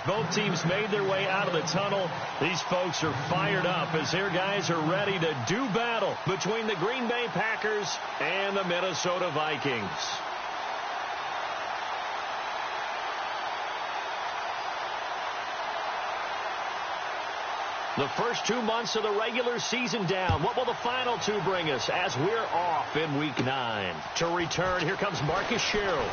as both teams made their way out of the tunnel, these folks are fired up as their guys are ready to do battle between the Green Bay Packers and the Minnesota Vikings. The first 2 months of the regular season down. What will the final two bring us as we're off in Week 9? To return, here comes Marcus Sherrills.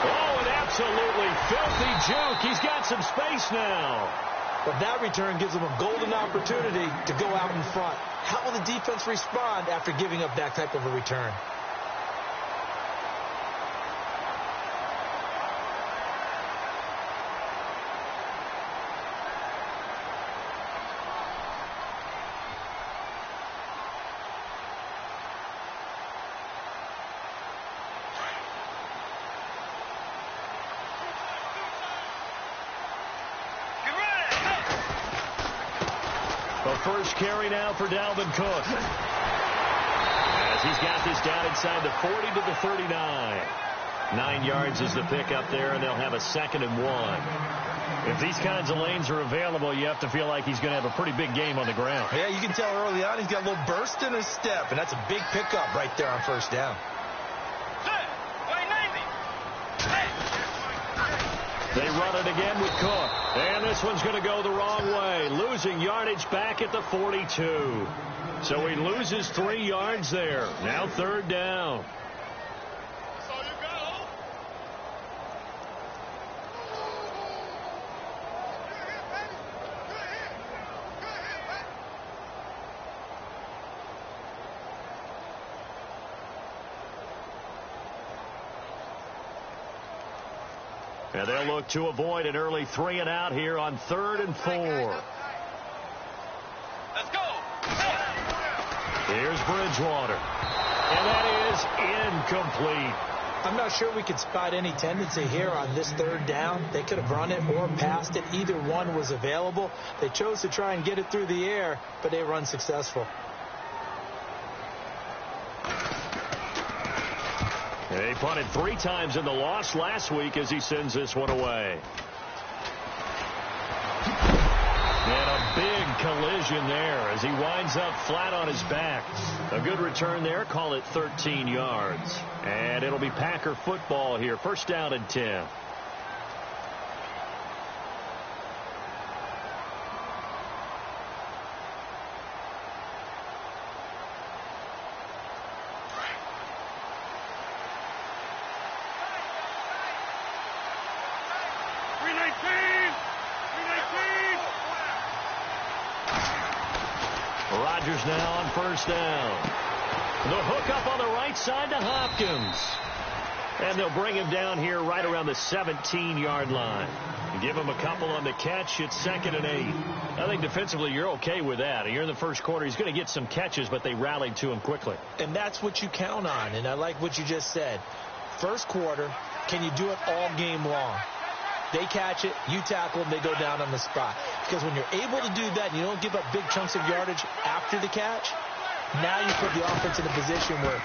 Oh, an absolutely filthy juke. He's got some space now. But that return gives them a golden opportunity to go out in front. How will the defense respond after giving up that type of a return? The first carry now for Dalvin Cook. As he's got this down inside the 40 to the 39. 9 yards is the pick up there, and they'll have a 2nd and 1. If these kinds of lanes are available, you have to feel like he's going to have a pretty big game on the ground. Yeah, you can tell early on he's got a little burst in his step, and that's a big pickup right there on first down. They run it again with Cook. And this one's going to go the wrong way. Losing yardage back at the 42. So he loses 3 yards there. Now 3rd down. And they'll look to avoid an early 3 and out here on 3rd and 4. Let's go. Here's Bridgewater. And that is incomplete. I'm not sure we could spot any tendency here on this 3rd down. They could have run it or passed it. Either one was available. They chose to try and get it through the air, but they were unsuccessful. He punted 3 times in the loss last week as he sends this one away. And a big collision there as he winds up flat on his back. A good return there. Call it 13 yards. And it'll be Packer football here. 1st down and 10. Rodgers now on 1st down. The hook up on the right side to Hopkins. And they'll bring him down here right around the 17-yard line. Give him a couple on the catch. It's 2nd and 8. I think defensively you're okay with that. You're in the first quarter. He's going to get some catches, but they rallied to him quickly. And that's what you count on. And I like what you just said. First quarter, can you do it all game long? They catch it, you tackle them, they go down on the spot. Because when you're able to do that and you don't give up big chunks of yardage after the catch, now you put the offense in a position where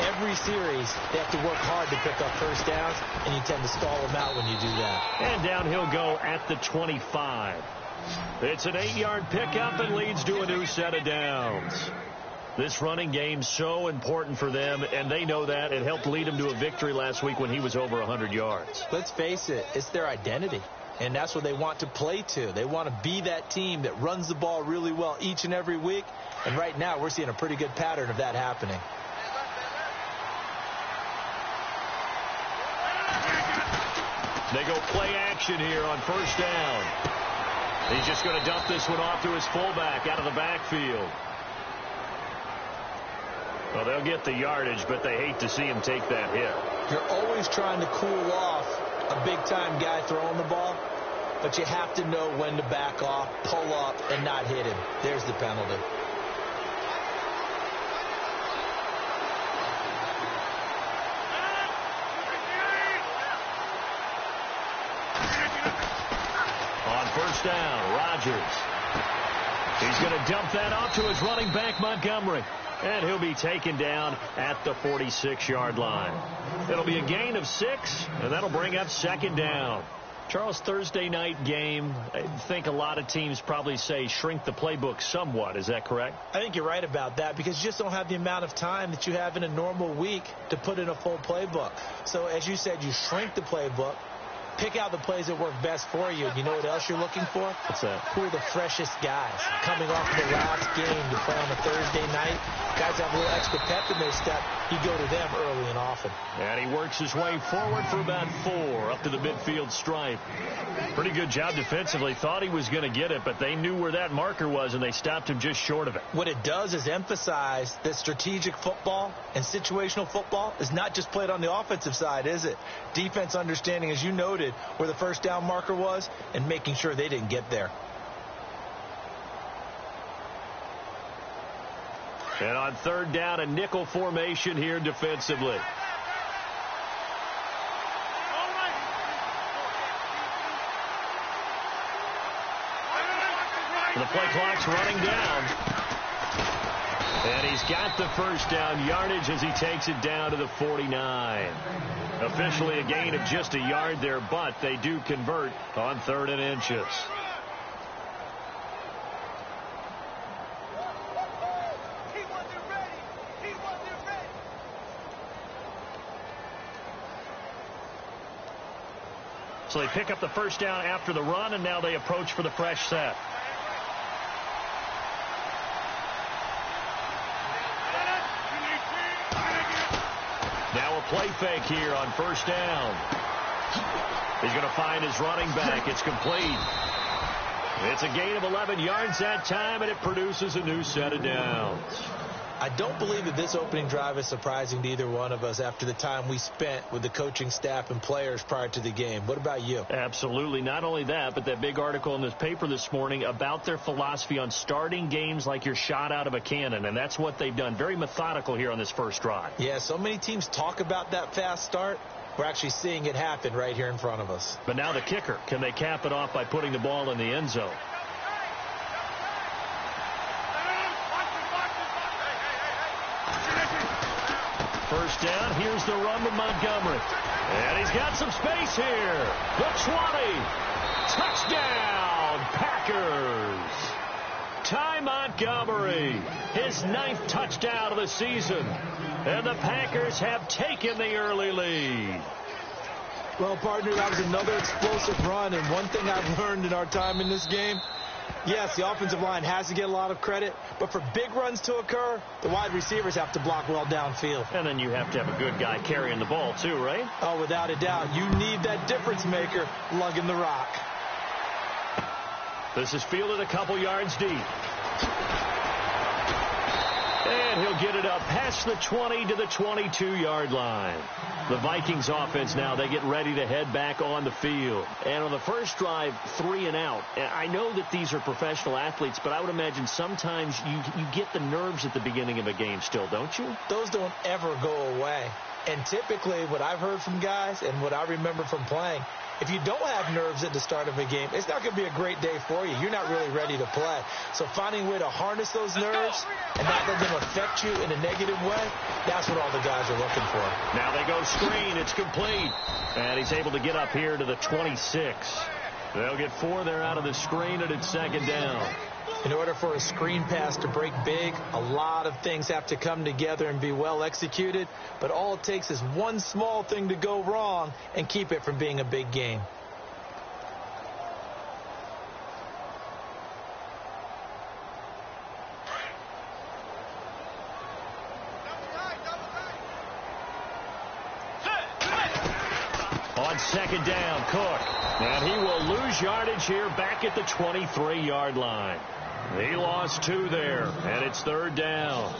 every series they have to work hard to pick up 1st downs, and you tend to stall them out when you do that. And down he'll go at the 25. It's an 8-yard pickup and leads to a new set of downs. This running game so important for them, and they know that. It helped lead them to a victory last week when he was over 100 yards. Let's face it, it's their identity, and that's what they want to play to. They want to be that team that runs the ball really well each and every week, and right now we're seeing a pretty good pattern of that happening. They go play action here on 1st down. He's just going to dump this one off to his fullback out of the backfield. Well, they'll get the yardage, but they hate to see him take that hit. You're always trying to cool off a big-time guy throwing the ball, but you have to know when to back off, pull up, and not hit him. There's the penalty. On 1st down, Rodgers. He's going to dump that off to his running back, Montgomery. And he'll be taken down at the 46-yard line. It'll be a gain of 6, and that'll bring up 2nd down. Charles, Thursday night game, I think a lot of teams probably say shrink the playbook somewhat. Is that correct? I think you're right about that because you just don't have the amount of time that you have in a normal week to put in a full playbook. So as you said, you shrink the playbook, pick out the plays that work best for you. And you know what else you're looking for? What's that? Who are the freshest guys coming off the last game to play on a Thursday night? Guys have a little extra pep in their step. You go to them early and often. And he works his way forward for about 4 up to the midfield stripe. Pretty good job defensively. Thought he was going to get it, but they knew where that marker was, and they stopped him just short of it. What it does is emphasize that strategic football and situational football is not just played on the offensive side, is it? Defense understanding, as you noted, where the first down marker was and making sure they didn't get there. And on third down, a nickel formation here defensively. The play clock's running down. And he's got the first down yardage as he takes it down to the 49. Officially a gain of just a yard there, but they do convert on 3rd and inches. So they pick up the first down after the run, and now they approach for the fresh set. Now a play fake here on first down. He's going to find his running back. It's complete. It's a gain of 11 yards that time, and it produces a new set of downs. I don't believe that this opening drive is surprising to either one of us after the time we spent with the coaching staff and players prior to the game. What about you? Absolutely. Not only that, but that big article in this paper this morning about their philosophy on starting games like you're shot out of a cannon, and that's what they've done. Very methodical here on this first drive. Yeah, so many teams talk about that fast start. We're actually seeing it happen right here in front of us. But now the kicker. Can they cap it off by putting the ball in the end zone? First down, here's the run with Montgomery. And he's got some space here. The 20. Touchdown, Packers. Ty Montgomery, his 9th touchdown of the season. And the Packers have taken the early lead. Well, partner, that was another explosive run. And one thing I've learned in our time in this game, yes, the offensive line has to get a lot of credit, but for big runs to occur, the wide receivers have to block well downfield. And then you have to have a good guy carrying the ball too, right? Oh, without a doubt. You need that difference maker lugging the rock. This is fielded a couple yards deep. And he'll get it up past the 20 to the 22-yard line. The Vikings offense now, they get ready to head back on the field. And on the first drive, 3 and out. I know that these are professional athletes, but I would imagine sometimes you get the nerves at the beginning of a game still, don't you? Those don't ever go away. And typically what I've heard from guys and what I remember from playing, if you don't have nerves at the start of a game, it's not going to be a great day for you. You're not really ready to play. So finding a way to harness those nerves and not let them affect you in a negative way, that's what all the guys are looking for. Now they go screen. It's complete. And he's able to get up here to the 26. They'll get 4 there out of the screen, and it's 2nd down. In order for a screen pass to break big, a lot of things have to come together and be well executed. But all it takes is one small thing to go wrong and keep it from being a big game. On 2nd down, Cook. And he will lose yardage here back at the 23-yard line. He lost 2 there, and it's 3rd down.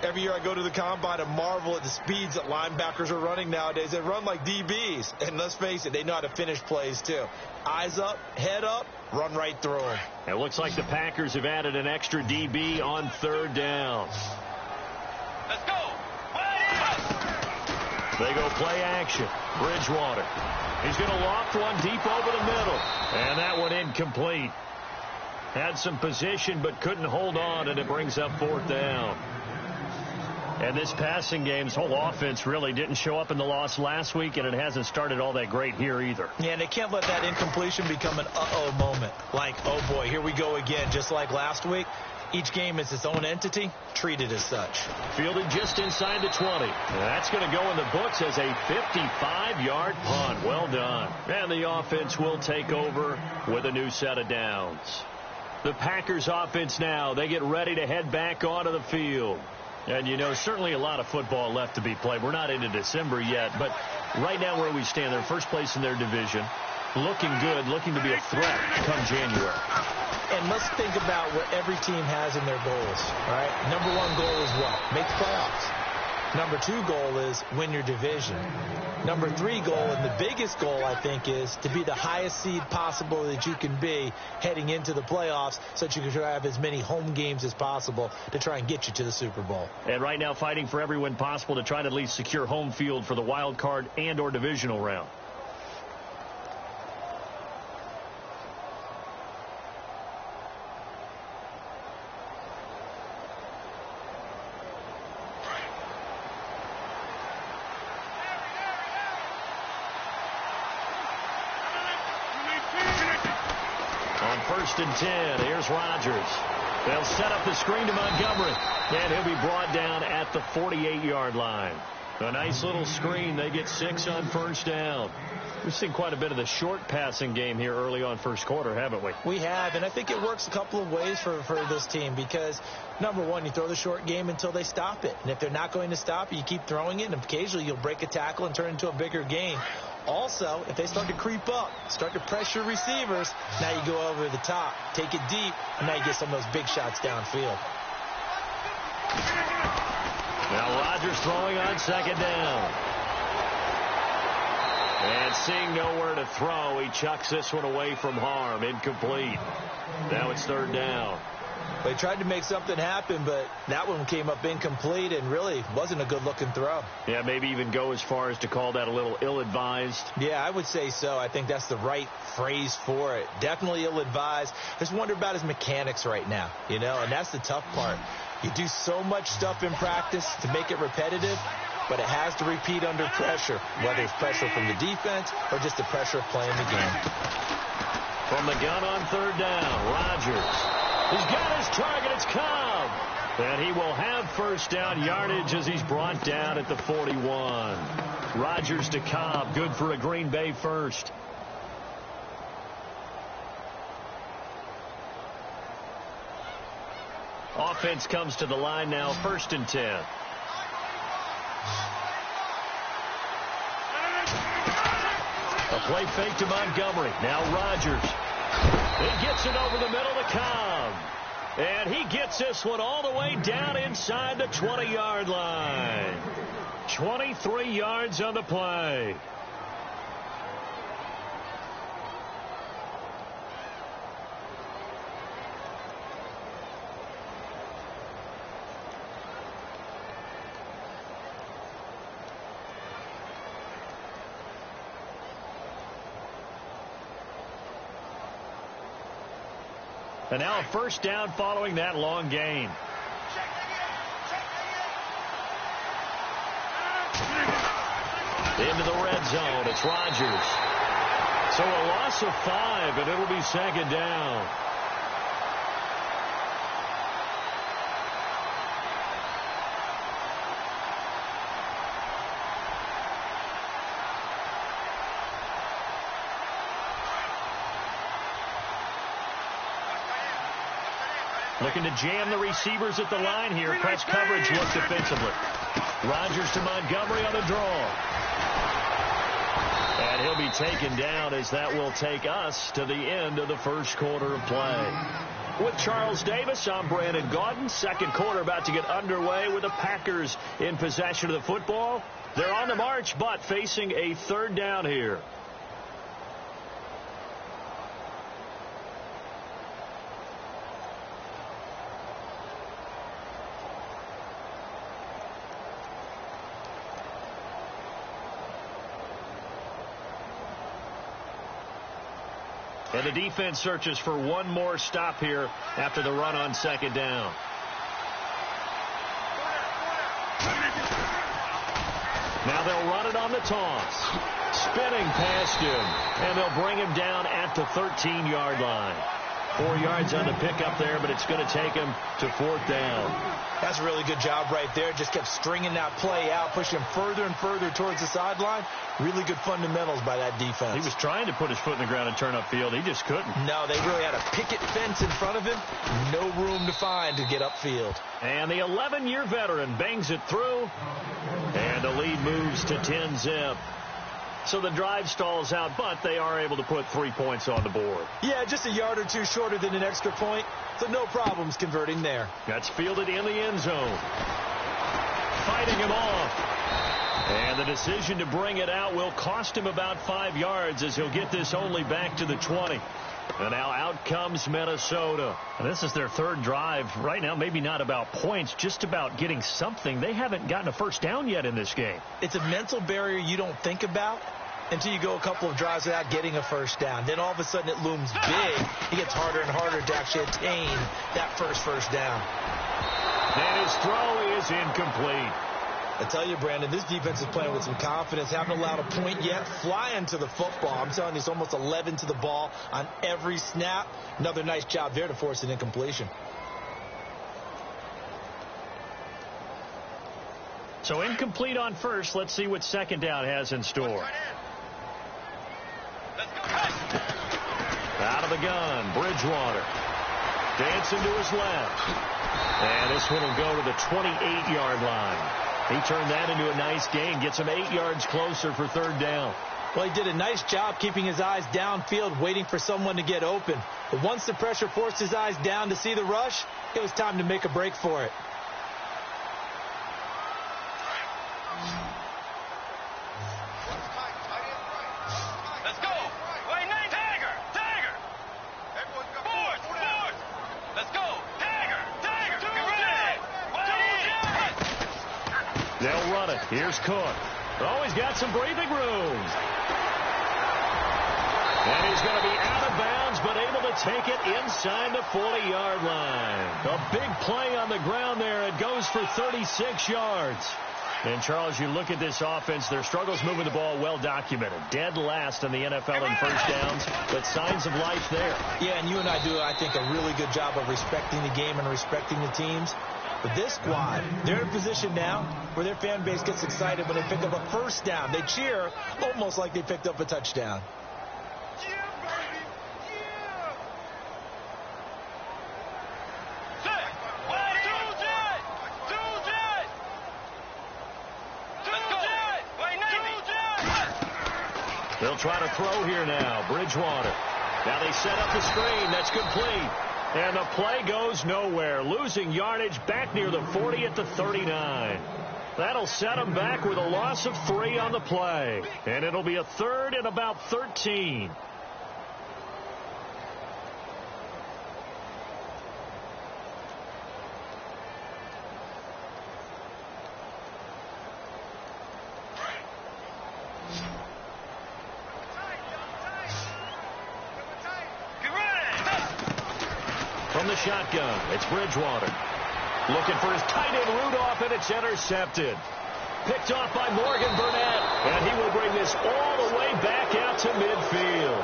Every year I go to the combine and marvel at the speeds that linebackers are running nowadays. They run like DBs. And let's face it, they know how to finish plays too. Eyes up, head up, run right through them. It looks like the Packers have added an extra DB on 3rd down. Let's go. They go play action. Bridgewater. He's going to loft one deep over the middle. And that one incomplete. Had some position but couldn't hold on, and it brings up 4th down. And this passing game's whole offense really didn't show up in the loss last week, and it hasn't started all that great here either. Yeah, and they can't let that incompletion become an uh-oh moment. Like, oh boy, here we go again, just like last week. Each game is its own entity, treated as such. Fielded just inside the 20. That's going to go in the books as a 55-yard punt. Well done. And the offense will take over with a new set of downs. The Packers offense now, they get ready to head back onto the field. And, you know, certainly a lot of football left to be played. We're not into December yet, but right now where we stand, they're first place in their division. Looking good, looking to be a threat come January. And let's think about what every team has in their goals, right? Number one goal is what? Make the playoffs. Number two goal is win your division. Number three goal, and the biggest goal, I think, is to be the highest seed possible that you can be heading into the playoffs so that you can have as many home games as possible to try and get you to the Super Bowl. And right now fighting for every win possible to try to at least secure home field for the wild card and or divisional round. First and 10. Here's Rodgers. They'll set up the screen to Montgomery. And he'll be brought down at the 48-yard line. A nice little screen. They get 6 on first down. We've seen quite a bit of the short passing game here early on first quarter, haven't we? We have, and I think it works a couple of ways for this team because, number one, you throw the short game until they stop it. And if they're not going to stop it, you keep throwing it, and occasionally you'll break a tackle and turn it into a bigger gain. Also, if they start to creep up, start to pressure receivers, now you go over the top, take it deep, and now you get some of those big shots downfield. Now Rodgers throwing on second down. And seeing nowhere to throw, he chucks this one away from harm. Incomplete. Now it's third down. They tried to make something happen, but that one came up incomplete and really wasn't a good-looking throw. Yeah, maybe even go as far as to call that a little ill-advised. Yeah, I would say so. I think that's the right phrase for it. Definitely ill-advised. I just wonder about his mechanics right now, you know, and that's the tough part. You do so much stuff in practice to make it repetitive, but it has to repeat under pressure, whether it's pressure from the defense or just the pressure of playing the game. From the gun on third down, Rodgers. He's got his target. It's Cobb. And he will have first down yardage as he's brought down at the 41. Rodgers to Cobb. Good for a Green Bay first. Offense comes to the line now, first and 10. A play fake to Montgomery. Now Rodgers. He gets it over the middle to Cobb. And he gets this one all the way down inside the 20-yard line. 23 yards on the play. And now a first down following that long gain. Into the red zone. It's Rodgers. So a loss of 5, and it'll be second down. Looking to jam the receivers at the line here. Press coverage look defensively. Rodgers to Montgomery on the draw. And he'll be taken down as that will take us to the end of the first quarter of play. With Charles Davis, I'm Brandon Gaudin. Second quarter about to get underway with the Packers in possession of the football. They're on the march, but facing a third down here. And the defense searches for one more stop here after the run on second down. They'll run it on the toss. Spinning past him, and they'll bring him down at the 13-yard line. 4 yards on the pickup there, but it's going to take him to 4th down. That's a really good job right there. Just kept stringing that play out, pushing him further and further towards the sideline. Really good fundamentals by that defense. He was trying to put his foot in the ground and turn upfield. He just couldn't. No, they really had a picket fence in front of him. No room to find to get upfield. And the 11-year veteran bangs it through, and the lead moves to 10-zip. So the drive stalls out, but they are able to put 3 points on the board. Yeah, just a yard or two shorter than an extra point, so no problems converting there. That's fielded in the end zone. Fighting him off. And the decision to bring it out will cost him about 5 yards as he'll get this only back to the 20. And now out comes Minnesota. And this is their 3rd drive. Right now, maybe not about points, just about getting something. They haven't gotten a first down yet in this game. It's a mental barrier you don't think about until you go a couple of drives without getting a first down. Then all of a sudden it looms big. It gets harder and harder to actually attain that first down. And his throw is incomplete. I tell you, Brandon, this defense is playing with some confidence. Haven't allowed a point yet. Flying to the football. I'm telling you, it's almost 11 to the ball on every snap. Another nice job there to force an incompletion. So incomplete on first. Let's see what 2nd down has in store. Out of the gun, Bridgewater. Dancing to his left. And this one will go to the 28-yard line. He turned that into a nice gain. Gets him 8 yards closer for 3rd down. Well, he did a nice job keeping his eyes downfield, waiting for someone to get open. But once the pressure forced his eyes down to see the rush, it was time to make a break for it. Let's go. Wait, nine. Tiger. Fourth. Let's go. Tiger. They'll run it. Here's Cook. Oh, he's got some breathing room. And he's going to be out of bounds, but able to take it inside the 40-yard line. A big play on the ground there. It goes for 36 yards. And, Charles, you look at this offense, their struggles moving the ball well documented. Dead last in the NFL in first downs, but signs of life there. Yeah, and you and I do, I think, a really good job of respecting the game and respecting the teams. But this squad, they're in a position now where their fan base gets excited when they pick up a first down. They cheer almost like they picked up a touchdown. They'll try to throw here now. Bridgewater. Now they set up the screen. That's complete. And the play goes nowhere. Losing yardage back near the 40 at the 39. That'll set them back with a loss of 3 on the play. And it'll be a 3rd and about 13. From the shotgun, it's Bridgewater. Looking for his tight end Rudolph, and it's intercepted. Picked off by Morgan Burnett, and he will bring this all the way back out to midfield.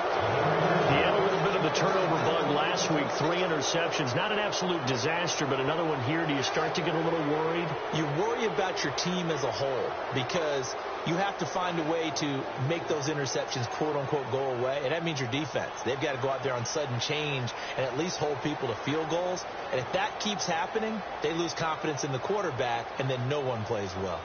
He had a little bit of the turnover bug last week, 3 interceptions. Not an absolute disaster, but another one here. Do you start to get a little worried? You worry about your team as a whole because you have to find a way to make those interceptions, quote-unquote, go away, and that means your defense. They've got to go out there on sudden change and at least hold people to field goals. And if that keeps happening, they lose confidence in the quarterback, and then no one plays well.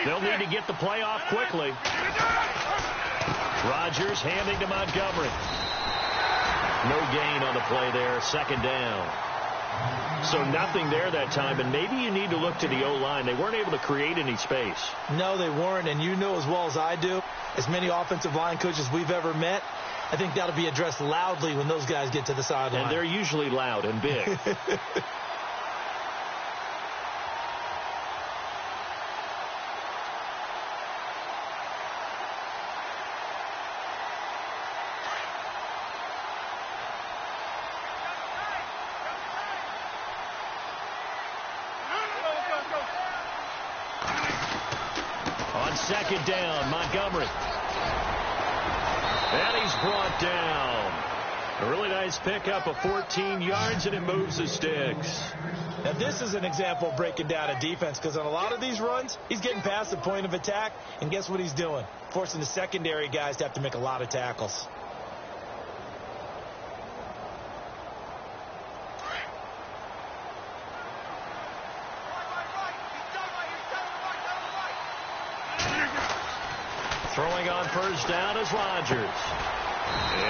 They'll need to get the play off quickly. Rodgers handing to Montgomery. No gain on the play there. 2nd down. So nothing there that time, and maybe you need to look to the O-line. They weren't able to create any space. No, they weren't, and you know as well as I do, as many offensive line coaches we've ever met, I think that'll be addressed loudly when those guys get to the sideline. And they're usually loud and big. On second down, Montgomery. And he's brought down. A really nice pickup of 14 yards, and it moves the sticks. Now, this is an example of breaking down a defense, because on a lot of these runs, he's getting past the point of attack, and guess what he's doing? Forcing the secondary guys to have to make a lot of tackles. Throwing on first down is Rodgers.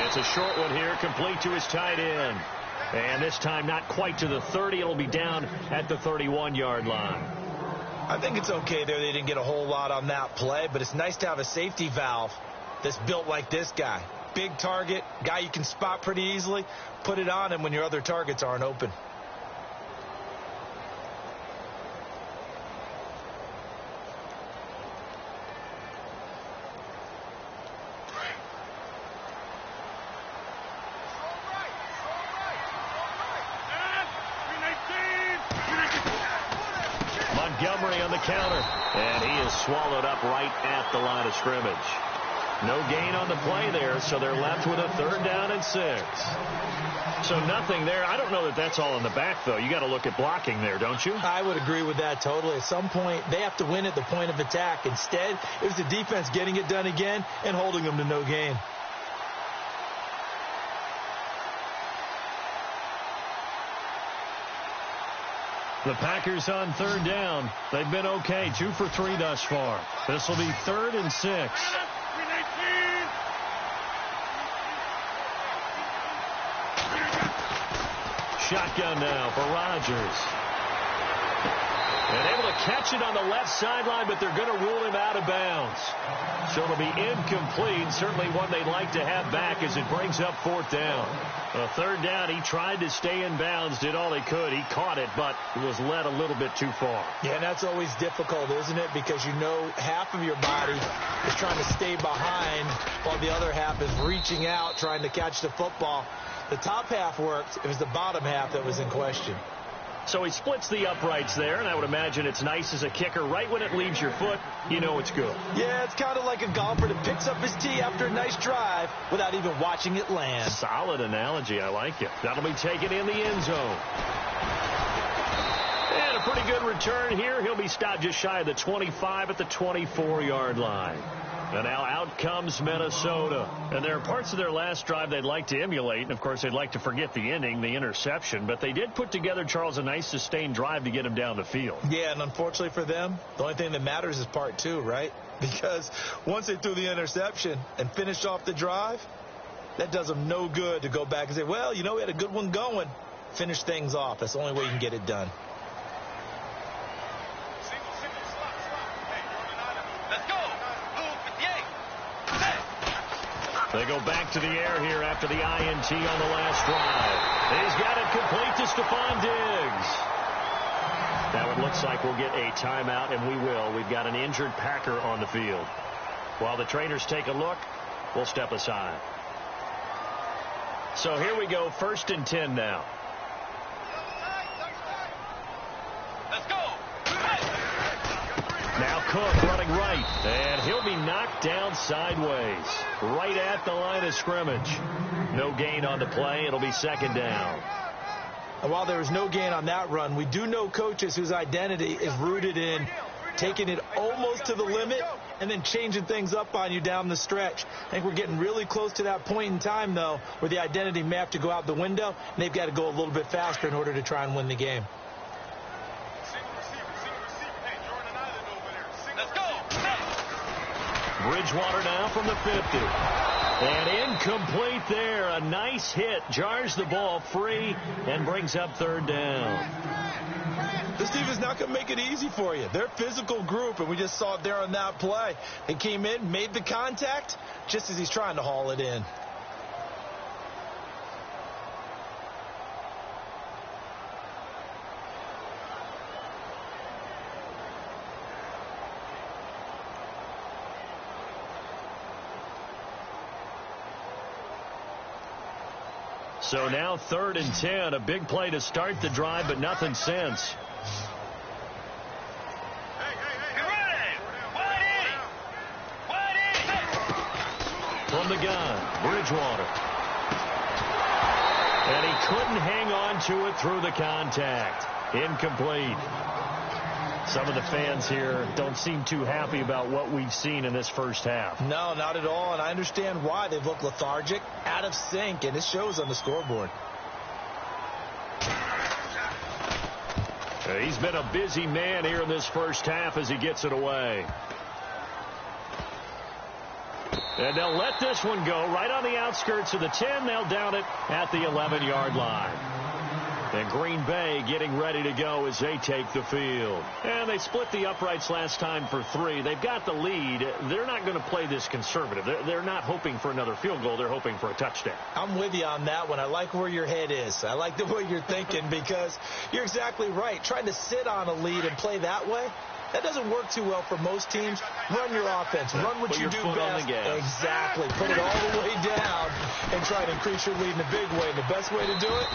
It's a short one here, complete to his tight end. And this time not quite to the 30. It'll be down at the 31-yard line. I think it's okay there. They didn't get a whole lot on that play, but it's nice to have a safety valve that's built like this guy. Big target, guy you can spot pretty easily. Put it on him when your other targets aren't open. Montgomery on the counter, and he is swallowed up right at the line of scrimmage. No gain on the play there, so they're left with a 3rd down and 6. So nothing there. I don't know that that's all in the back, though. You got to look at blocking there, don't you? I would agree with that totally. At some point, they have to win at the point of attack. Instead, it was the defense getting it done again and holding them to no gain. The Packers on 3rd down. They've been okay. 2 for 3 thus far. This will be 3rd and 6. Shotgun now for Rodgers. And able to catch it on the left sideline, but they're going to rule him out of bounds. So it'll be incomplete. Certainly one they'd like to have back as it brings up 4th down. A 3rd down, he tried to stay in bounds, did all he could. He caught it, but was led a little bit too far. Yeah, and that's always difficult, isn't it? Because you know half of your body is trying to stay behind while the other half is reaching out, trying to catch the football. The top half worked. It was the bottom half that was in question. So he splits the uprights there, and I would imagine it's nice as a kicker. Right when it leaves your foot, you know it's good. Yeah, it's kind of like a golfer that picks up his tee after a nice drive without even watching it land. Solid analogy. I like it. That'll be taken in the end zone. And a pretty good return here. He'll be stopped just shy of the 25 at the 24-yard line. And now out comes Minnesota. And there are parts of their last drive they'd like to emulate. And, of course, they'd like to forget the ending, the interception. But they did put together, Charles, a nice sustained drive to get him down the field. Yeah, and unfortunately for them, the only thing that matters is part 2, right? Because once they threw the interception and finished off the drive, that does them no good to go back and say, well, you know, we had a good one going. Finish things off. That's the only way you can get it done. They go back to the air here after the INT on the last drive. He's got it complete to Stephon Diggs. Now it looks like we'll get a timeout, and we will. We've got an injured Packer on the field. While the trainers take a look, we'll step aside. So here we go, 1st and 10 now. Let's go. Now Cook running right, and he'll be knocked down sideways, right at the line of scrimmage. No gain on the play. It'll be 2nd down. And while there was no gain on that run, we do know coaches whose identity is rooted in taking it almost to the limit and then changing things up on you down the stretch. I think we're getting really close to that point in time, though, where the identity may have to go out the window, and they've got to go a little bit faster in order to try and win the game. Bridgewater now from the 50. And incomplete there. A nice hit. Jars the ball free and brings up 3rd down. This team is not going to make it easy for you. They're a physical group, and we just saw it there on that play. They came in, made the contact, just as he's trying to haul it in. So now 3rd and 10. A big play to start the drive, but nothing since. From the gun, Bridgewater. And he couldn't hang on to it through the contact. Incomplete. Some of the fans here don't seem too happy about what we've seen in this first half. No, not at all, and I understand why. They've looked lethargic, out of sync, and it shows on the scoreboard. He's been a busy man here in this first half as he gets it away. And they'll let this one go right on the outskirts of the 10. They'll down it at the 11-yard line. And Green Bay getting ready to go as they take the field. And they split the uprights last time for 3. They've got the lead. They're not going to play this conservative. They're not hoping for another field goal. They're hoping for a touchdown. I'm with you on that one. I like where your head is. I like the way you're thinking because you're exactly right. Trying to sit on a lead and play that way, that doesn't work too well for most teams. Run your offense. Run what you do best. Exactly. Put it all the way down and try to increase your lead in a big way. And the best way to do it,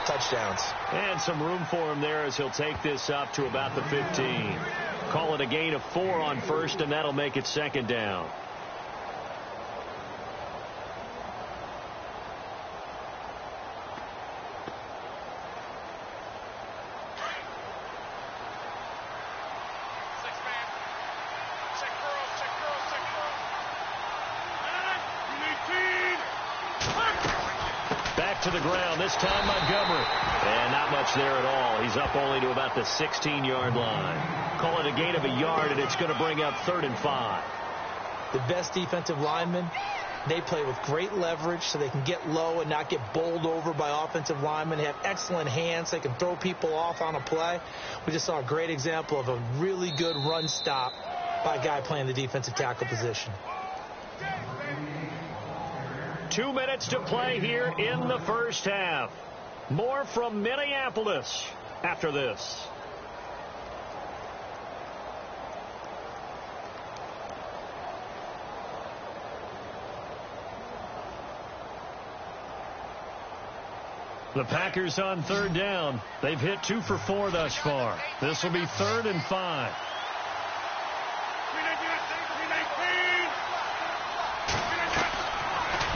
touchdowns. And some room for him there as he'll take this up to about the 15. Call it a gain of 4 on first, and that'll make it 2nd down. To the ground, this time Montgomery. And not much there at all. He's up only to about the 16-yard line. Call it a gain of a yard, and it's going to bring up 3rd and 5. The best defensive linemen, they play with great leverage so they can get low and not get bowled over by offensive linemen. They have excellent hands. They can throw people off on a play. We just saw a great example of a really good run stop by a guy playing the defensive tackle position. 2 minutes to play here in the first half. More from Minneapolis after this. The Packers on 3rd down. They've hit 2 for 4 thus far. This will be 3rd and 5.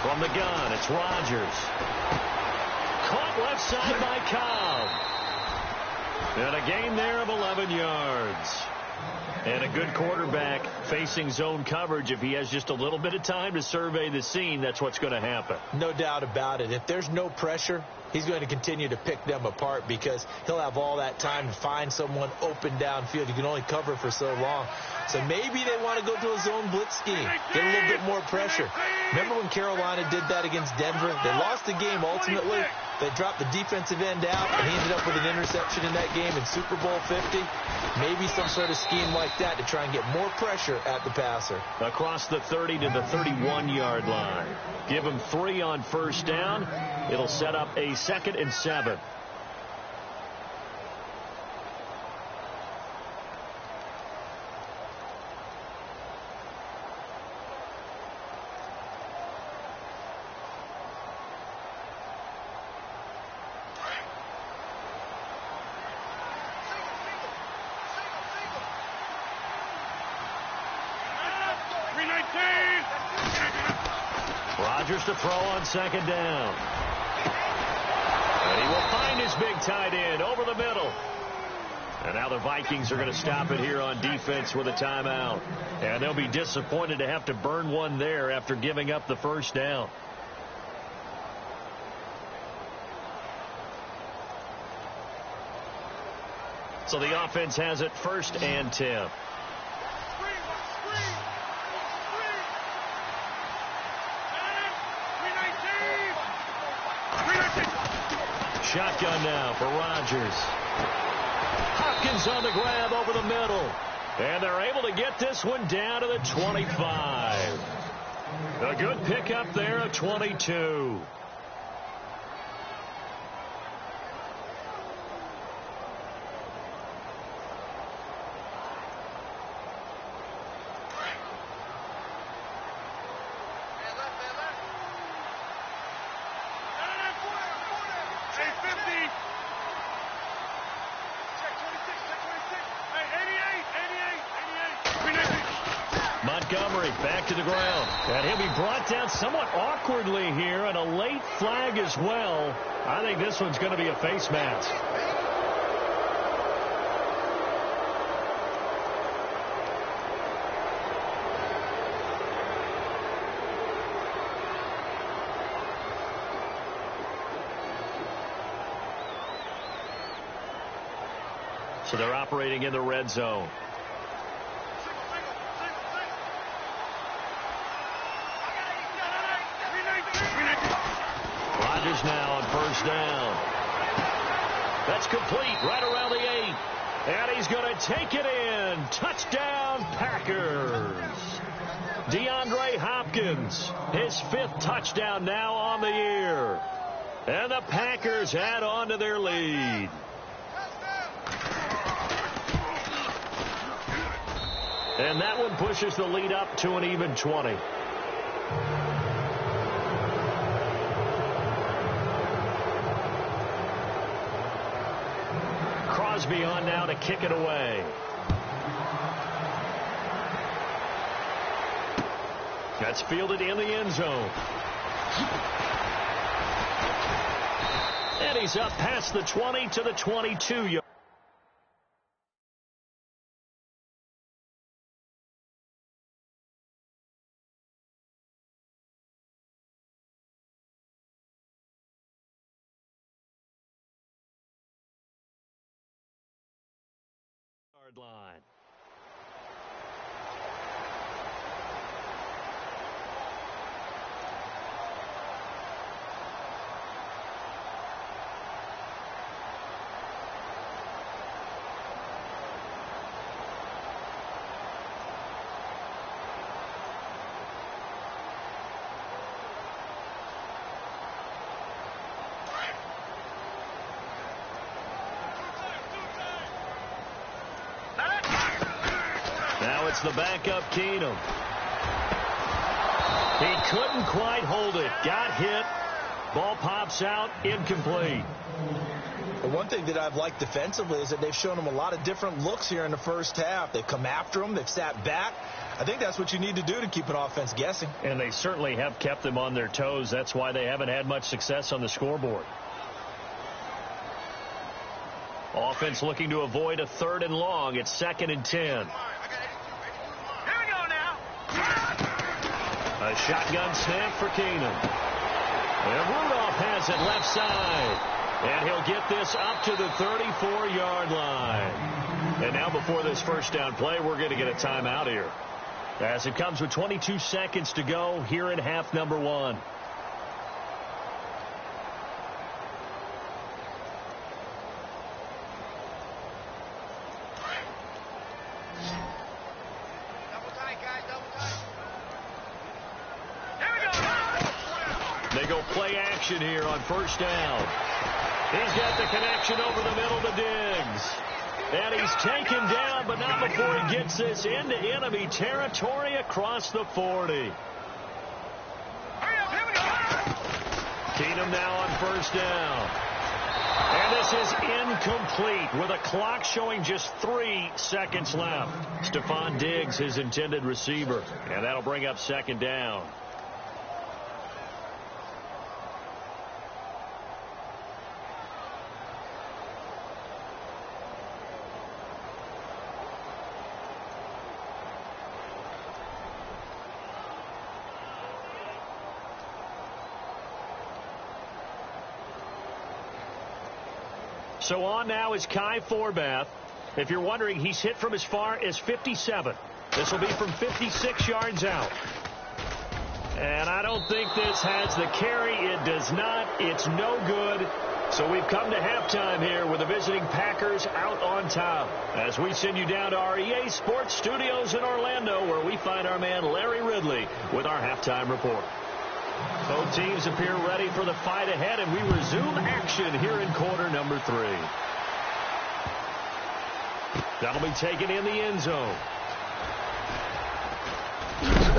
From the gun, it's Rodgers. Caught left side by Cobb. And a gain there of 11 yards. And a good quarterback facing zone coverage. If he has just a little bit of time to survey the scene, that's what's going to happen. No doubt about it. If there's no pressure, he's going to continue to pick them apart because he'll have all that time to find someone open downfield. You can only cover for so long. So maybe they want to go to a zone blitz scheme, get a little bit more pressure. Remember when Carolina did that against Denver? They lost the game ultimately. They dropped the defensive end out, and he ended up with an interception in that game in Super Bowl 50. Maybe some sort of scheme like that to try and get more pressure at the passer. Across the 30 to the 31-yard line. Give him 3 on first down. It'll set up a 2nd and 7. Rodgers to throw on 2nd down. And he will find his big tight end over the middle. And now the Vikings are going to stop it here on defense with a timeout. And they'll be disappointed to have to burn one there after giving up the first down. So the offense has it 1st and 10. Shotgun now for Rodgers. Hopkins on the grab over the middle. And they're able to get this one down to the 25. A good pickup there of 22. Montgomery back to the ground. And he'll be brought down somewhat awkwardly here, and a late flag as well. I think this one's going to be a face mask. So they're operating in the red zone. Rodgers now on first down. That's complete right around the 8. And he's going to take it in. Touchdown, Packers. DeAndre Hopkins, his 5th touchdown now on the year. And the Packers add on to their lead. And that one pushes the lead up to an even 20. Crosby on now to kick it away. That's fielded in the end zone. And he's up past the 20 to the 22. Line. Now it's the backup Keenum. He couldn't quite hold it. Got hit. Ball pops out. Incomplete. The one thing that I've liked defensively is that they've shown him a lot of different looks here in the first half. They've come after him. They've sat back. I think that's what you need to do to keep an offense guessing. And they certainly have kept them on their toes. That's why they haven't had much success on the scoreboard. Offense looking to avoid a 3rd and long. It's 2nd and 10. A shotgun snap for Keenum. And Rudolph has it left side. And he'll get this up to the 34-yard line. And now before this first down play, we're going to get a timeout here. As it comes with 22 seconds to go here in half number 1. They go play action here on first down. He's got the connection over the middle to Diggs. And he's taken down, but not before he gets this into enemy territory across the 40. Keenum now on first down. And this is incomplete with a clock showing just 3 seconds left. Stephon Diggs, his intended receiver. And that'll bring up 2nd down. So on now is Kai Forbath. If you're wondering, he's hit from as far as 57. This will be from 56 yards out. And I don't think this has the carry. It does not. It's no good. So we've come to halftime here with the visiting Packers out on top. As we send you down to our EA Sports Studios in Orlando, where we find our man Larry Ridley with our halftime report. Both teams appear ready for the fight ahead, and we resume action here in quarter number 3. That'll be taken in the end zone.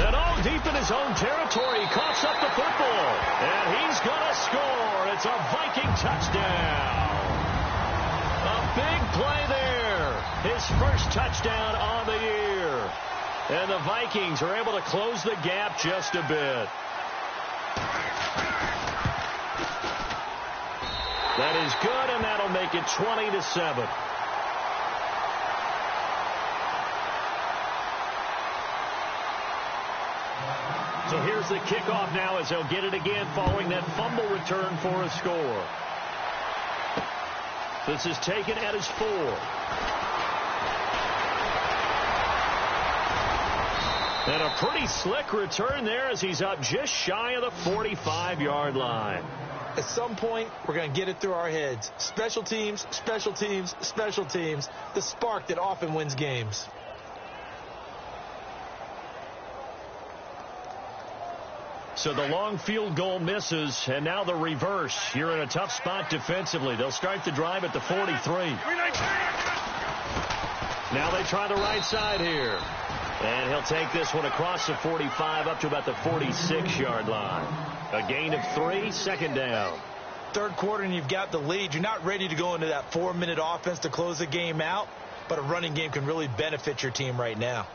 And all deep in his own territory, he coughs up the football. And he's going to score. It's a Viking touchdown. A big play there. His first touchdown on the year. And the Vikings are able to close the gap just a bit. That is good, and that'll make it 20-7. So here's the kickoff now as they'll get it again following that fumble return for a score. This is taken at his 4. And a pretty slick return there as he's up just shy of the 45-yard line. At some point, we're going to get it through our heads. Special teams, special teams, special teams. The spark that often wins games. So the long field goal misses, and now the reverse. You're in a tough spot defensively. They'll start the drive at the 43. Now they try the right side here. And he'll take this one across the 45 up to about the 46-yard line. A gain of 3, second down. Third quarter and you've got the lead. You're not ready to go into that 4-minute offense to close the game out, but a running game can really benefit your team right now.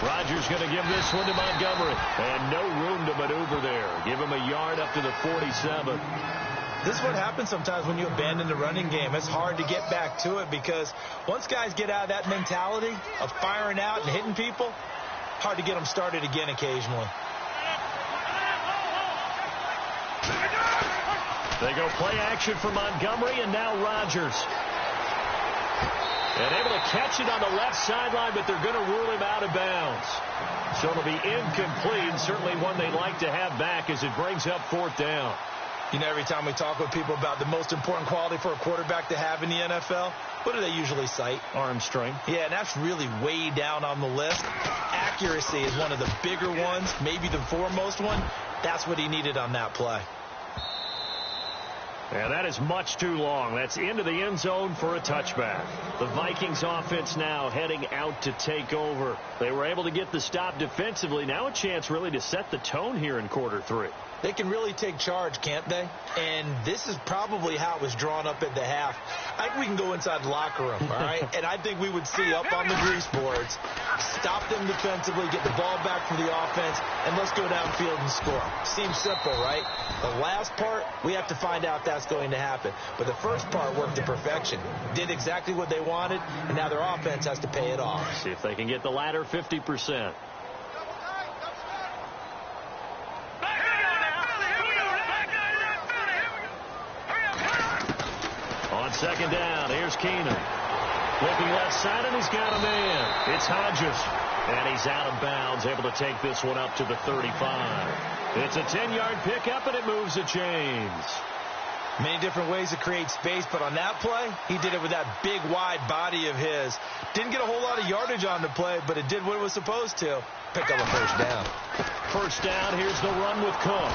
Rodgers going to give this one to Montgomery. And no room to maneuver there. Give him a yard up to the 47. This is what happens sometimes when you abandon the running game. It's hard to get back to it because once guys get out of that mentality of firing out and hitting people, hard to get them started again occasionally. They go play action for Montgomery, and now Rodgers. And able to catch it on the left sideline, but they're going to rule him out of bounds. So it'll be incomplete, certainly one they'd like to have back as it brings up 4th down. You know, every time we talk with people about the most important quality for a quarterback to have in the NFL, what do they usually cite? Arm strength. Yeah, and that's really way down on the list. Accuracy is one of the bigger ones, maybe the foremost one. That's what he needed on that play. Yeah, that is much too long. That's into the end zone for a touchback. The Vikings offense now heading out to take over. They were able to get the stop defensively. Now a chance really to set the tone here in quarter 3. They can really take charge, can't they? And this is probably how it was drawn up at the half. I think we can go inside the locker room, all right? And I think we would see up on the grease boards, stop them defensively, get the ball back for the offense, and let's go downfield and score. Seems simple, right? The last part, we have to find out that's going to happen. But the first part worked to perfection. Did exactly what they wanted, and now their offense has to pay it off. See if they can get the latter 50%. On second down, here's Keenan. Looking left side, and he's got a man. It's Hodges. And he's out of bounds, able to take this one up to the 35. It's a 10-yard pickup, and it moves the chains. Many different ways to create space, but on that play, he did it with that big, wide body of his. Didn't get a whole lot of yardage on the play, but it did what it was supposed to. Pick up a first down. First down, here's the run with Cook.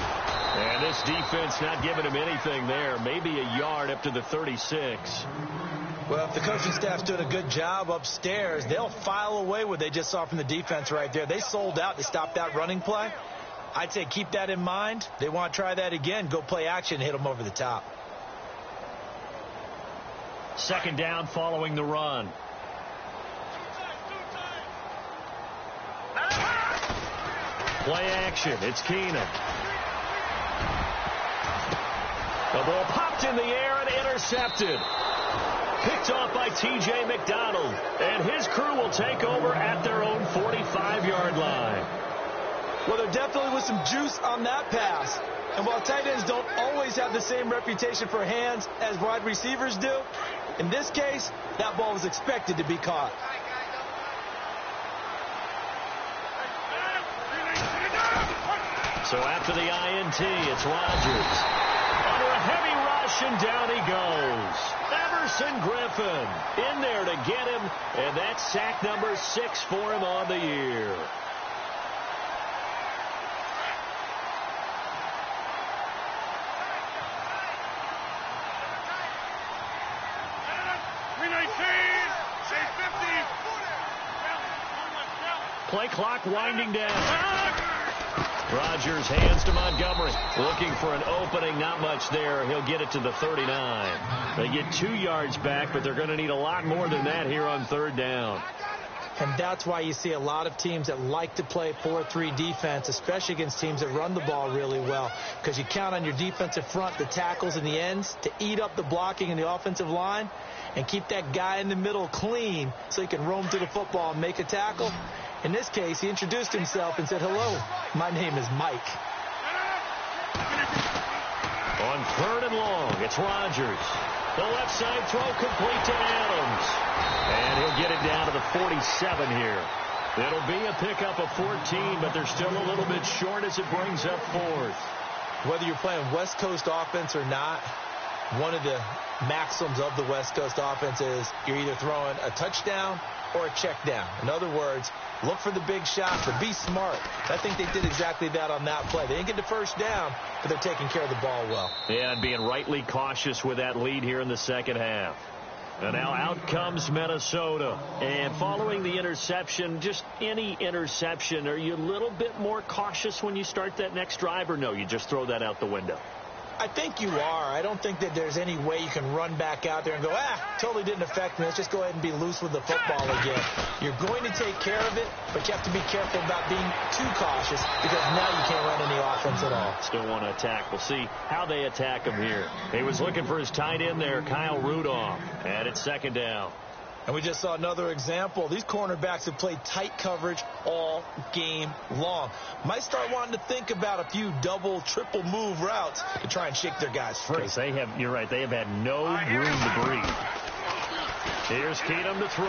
And this defense not giving him anything there. Maybe a yard up to the 36. Well, if the coaching staff's doing a good job upstairs, they'll file away what they just saw from the defense right there. They sold out to stop that running play. I'd say keep that in mind. They want to try that again. Go play action, hit them over the top. Second down following the run. Play action. It's Keenan. The ball popped in the air and intercepted. Picked off by T.J. McDonald. And his crew will take over at their own 45-yard line. Well, there definitely was some juice on that pass. And while tight ends don't always have the same reputation for hands as wide receivers do, in this case, that ball was expected to be caught. So after the INT, it's Rodgers. Under a heavy rush, and down he goes. Everson Griffin in there to get him, and that's sack number 6 for him on the year. Play clock winding down. Rodgers hands to Montgomery. Looking for an opening. Not much there. He'll get it to the 39. They get 2 yards back, but they're going to need a lot more than that here on third down. And that's why you see a lot of teams that like to play 4-3 defense, especially against teams that run the ball really well, because you count on your defensive front, the tackles and the ends, to eat up the blocking in the offensive line and keep that guy in the middle clean so he can roam to the football and make a tackle. In this case, he introduced himself and said, "Hello, my name is Mike." On third and long, it's Rodgers. The left side throw complete to Adams. And he'll get it down to the 47 here. It'll be a pickup of 14, but they're still a little bit short as it brings up fourth. Whether you're playing West Coast offense or not, one of the maxims of the West Coast offense is you're either throwing a touchdown or a check down. In other words, look for the big shot, but be smart. I think they did exactly that on that play. They didn't get the first down, but they're taking care of the ball well. Yeah, and being rightly cautious with that lead here in the second half. And now out comes Minnesota. And following the interception, just any interception, are you a little bit more cautious when you start that next drive, or no, you just throw that out the window? I think you are. I don't think that there's any way you can run back out there and go, totally didn't affect me. Let's just go ahead and be loose with the football again. You're going to take care of it, but you have to be careful about being too cautious because now you can't run any offense at all. Still want to attack. We'll see how they attack him here. He was looking for his tight end there, Kyle Rudolph, and it's second down. And we just saw another example. These cornerbacks have played tight coverage all game long. Might start wanting to think about a few double, triple move routes to try and shake their guys free. You're right, they have had no room to breathe. Here's Keenum to throw.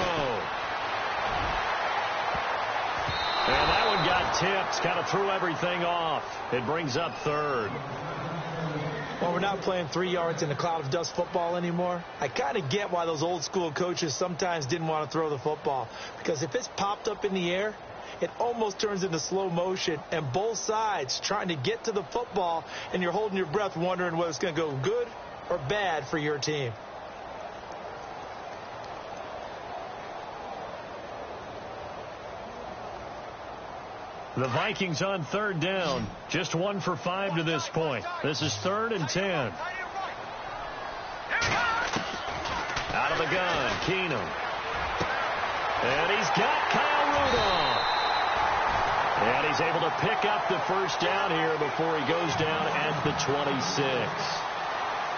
And that one got tipped, kind of threw everything off. It brings up third. Well, we're not playing 3 yards in a cloud of dust football anymore. I kind of get why those old school coaches sometimes didn't want to throw the football. Because if it's popped up in the air, it almost turns into slow motion. And both sides trying to get to the football, and you're holding your breath wondering whether it's going to go good or bad for your team. The Vikings on third down. Just 1 for 5 to this point. This is 3rd and 10. Out of the gun, Keenum. And he's got Kyle Rudolph. And he's able to pick up the first down here before he goes down at the 26.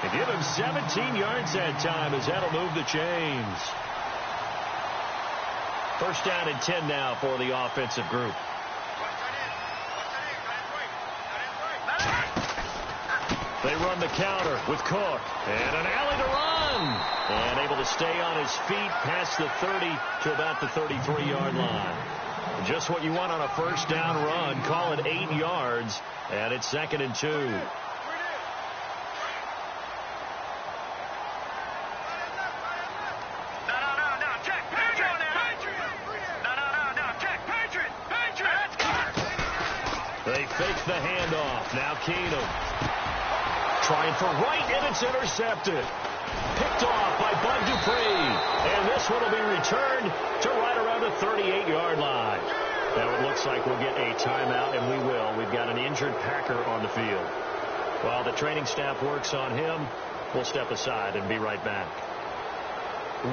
They give him 17 yards that time as that'll move the chains. First down and 10 now for the offensive group. They run the counter with Cook. And an alley to run. And able to stay on his feet past the 30 to about the 33-yard line. Just what you want on a first down run. Call it 8 yards. And it's 2nd and 2. They fake the handoff. Now Keenum. Trying for right, and it's intercepted. Picked off by Bud Dupree. And this one will be returned to right around the 38-yard line. Now it looks like we'll get a timeout, and we will. We've got an injured Packer on the field. While the training staff works on him, we'll step aside and be right back.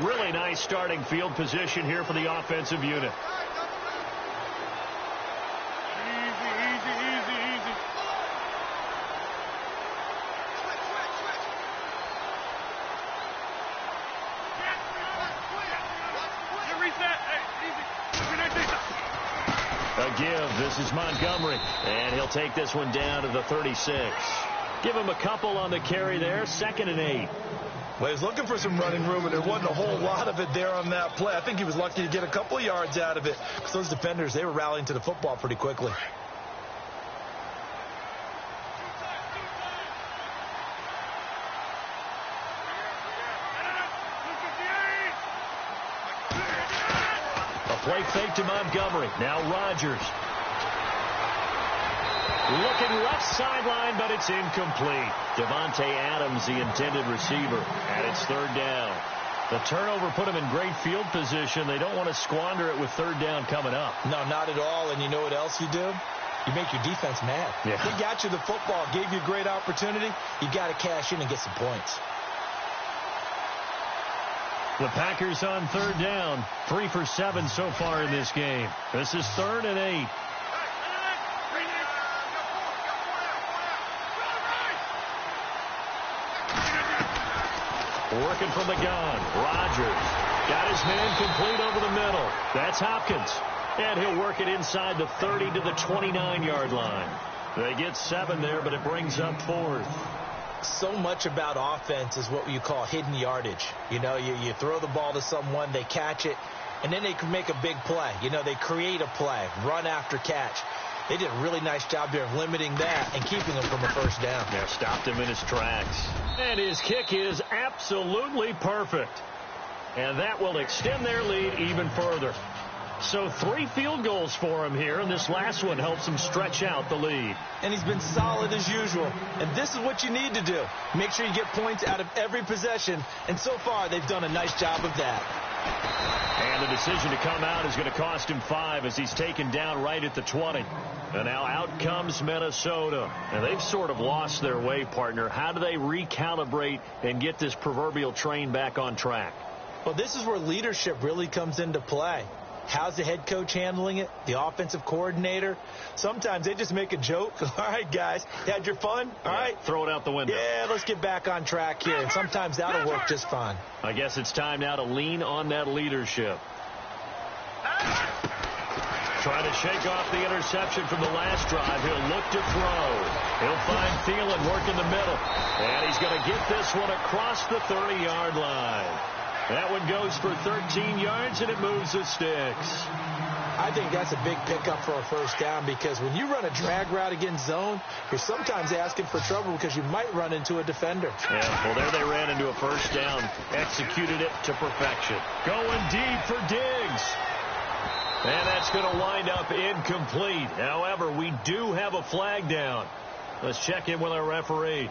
Really nice starting field position here for the offensive unit. This is Montgomery, and he'll take this one down to the 36. Give him a couple on the carry there, 2nd and 8. Well, he was looking for some running room, and there wasn't a whole lot of it there on that play. I think he was lucky to get a couple of yards out of it, because those defenders, they were rallying to the football pretty quickly. Play fake to Montgomery. Now Rodgers. Looking left sideline, but it's incomplete. Davante Adams, the intended receiver, and it's 3rd down. The turnover put them in great field position. They don't want to squander it with third down coming up. No, not at all. And you know what else you do? You make your defense mad. Yeah. They got you the football, gave you a great opportunity. You got to cash in and get some points. The Packers on third down. 3 for 7 so far in this game. This is 3rd and 8. Working from the gun. Rodgers got his man complete over the middle. That's Hopkins. And he'll work it inside the 30 to the 29-yard line. They get 7 there, but it brings up 4th. So much about offense is what you call hidden yardage. You know, you throw the ball to someone, they catch it, and then they can make a big play. You know, they create a play, run after catch. They did a really nice job here of limiting that and keeping him from a first down. Yeah, stopped him in his tracks. And his kick is absolutely perfect. And that will extend their lead even further. So 3 field goals for him here, and this last one helps him stretch out the lead. And he's been solid as usual. And this is what you need to do. Make sure you get points out of every possession. And so far, they've done a nice job of that. And the decision to come out is going to cost him 5 as he's taken down right at the 20. And now out comes Minnesota. And they've sort of lost their way, partner. How do they recalibrate and get this proverbial train back on track? Well, this is where leadership really comes into play. How's the head coach handling it? The offensive coordinator? Sometimes they just make a joke. All right, guys, you had your fun? All right. Throw it out the window. Yeah, let's get back on track here. And sometimes that'll work just fine. I guess it's time now to lean on that leadership. Trying to shake off the interception from the last drive. He'll look to throw. He'll find Thielen working the middle. And he's going to get this one across the 30-yard line. That one goes for 13 yards, and it moves the sticks. I think that's a big pickup for a first down because when you run a drag route against zone, you're sometimes asking for trouble because you might run into a defender. Yeah, well, there they ran into a first down, executed it to perfection. Going deep for Diggs. And that's going to wind up incomplete. However, we do have a flag down. Let's check in with our referee.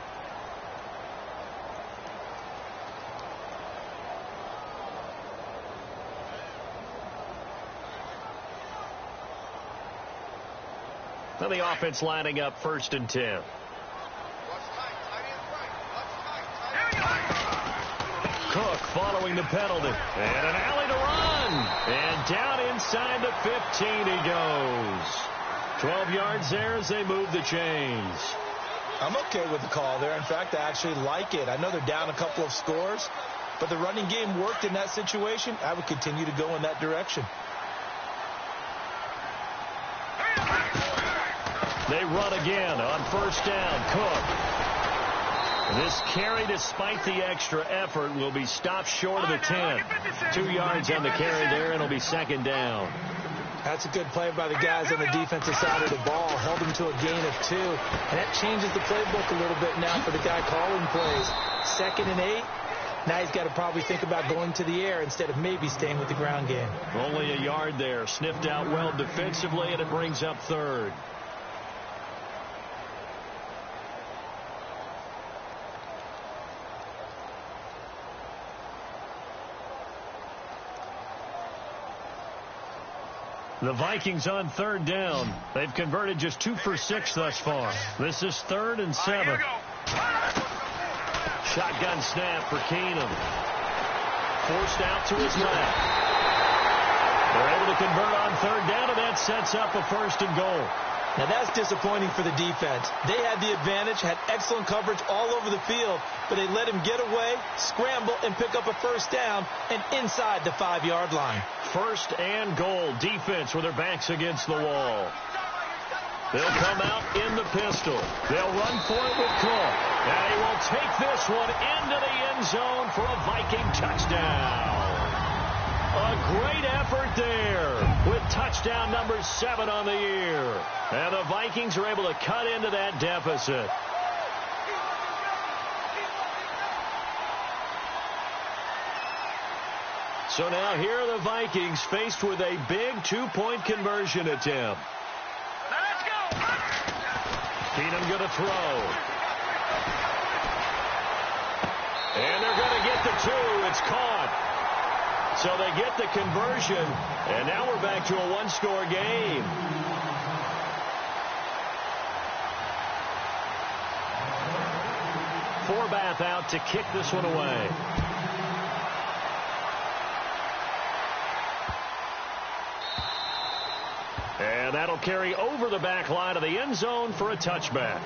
Now the offense lining up 1st and 10. Cook following the penalty. And an alley to run. And down inside the 15 he goes. 12 yards there as they move the chains. I'm okay with the call there. In fact, I actually like it. I know they're down a couple of scores, but the running game worked in that situation. I would continue to go in that direction. They run again on 1st down. Cook. This carry, despite the extra effort, will be stopped short of the 10. 2 yards on the carry there, and it'll be 2nd down. That's a good play by the guys on the defensive side of the ball. Held them to a gain of 2. And that changes the playbook a little bit now for the guy calling plays. 2nd and 8. Now he's got to probably think about going to the air instead of maybe staying with the ground game. Only a yard there. Sniffed out well defensively, and it brings up 3rd. The Vikings on 3rd down. They've converted just 2 for 6 thus far. This is 3rd and 7. Shotgun snap for Keenum. Forced out to his left. They're able to convert on 3rd down, and that sets up a 1st and goal. Now that's disappointing for the defense. They had the advantage, had excellent coverage all over the field, but they let him get away, scramble, and pick up a 1st down and inside the 5-yard line. 1st and goal. Defense with their backs against the wall. They'll come out in the pistol. They'll run for it with Cook. And he will take this one into the end zone for a Viking touchdown. A great effort there with touchdown number 7 on the year. And the Vikings are able to cut into that deficit. So now here are the Vikings faced with a big 2-point conversion attempt. Let's go. Keenum going to throw. And they're going to get the 2. It's caught. So they get the conversion, and now we're back to a one-score game. Forbath out to kick this one away. And that'll carry over the back line of the end zone for a touchback.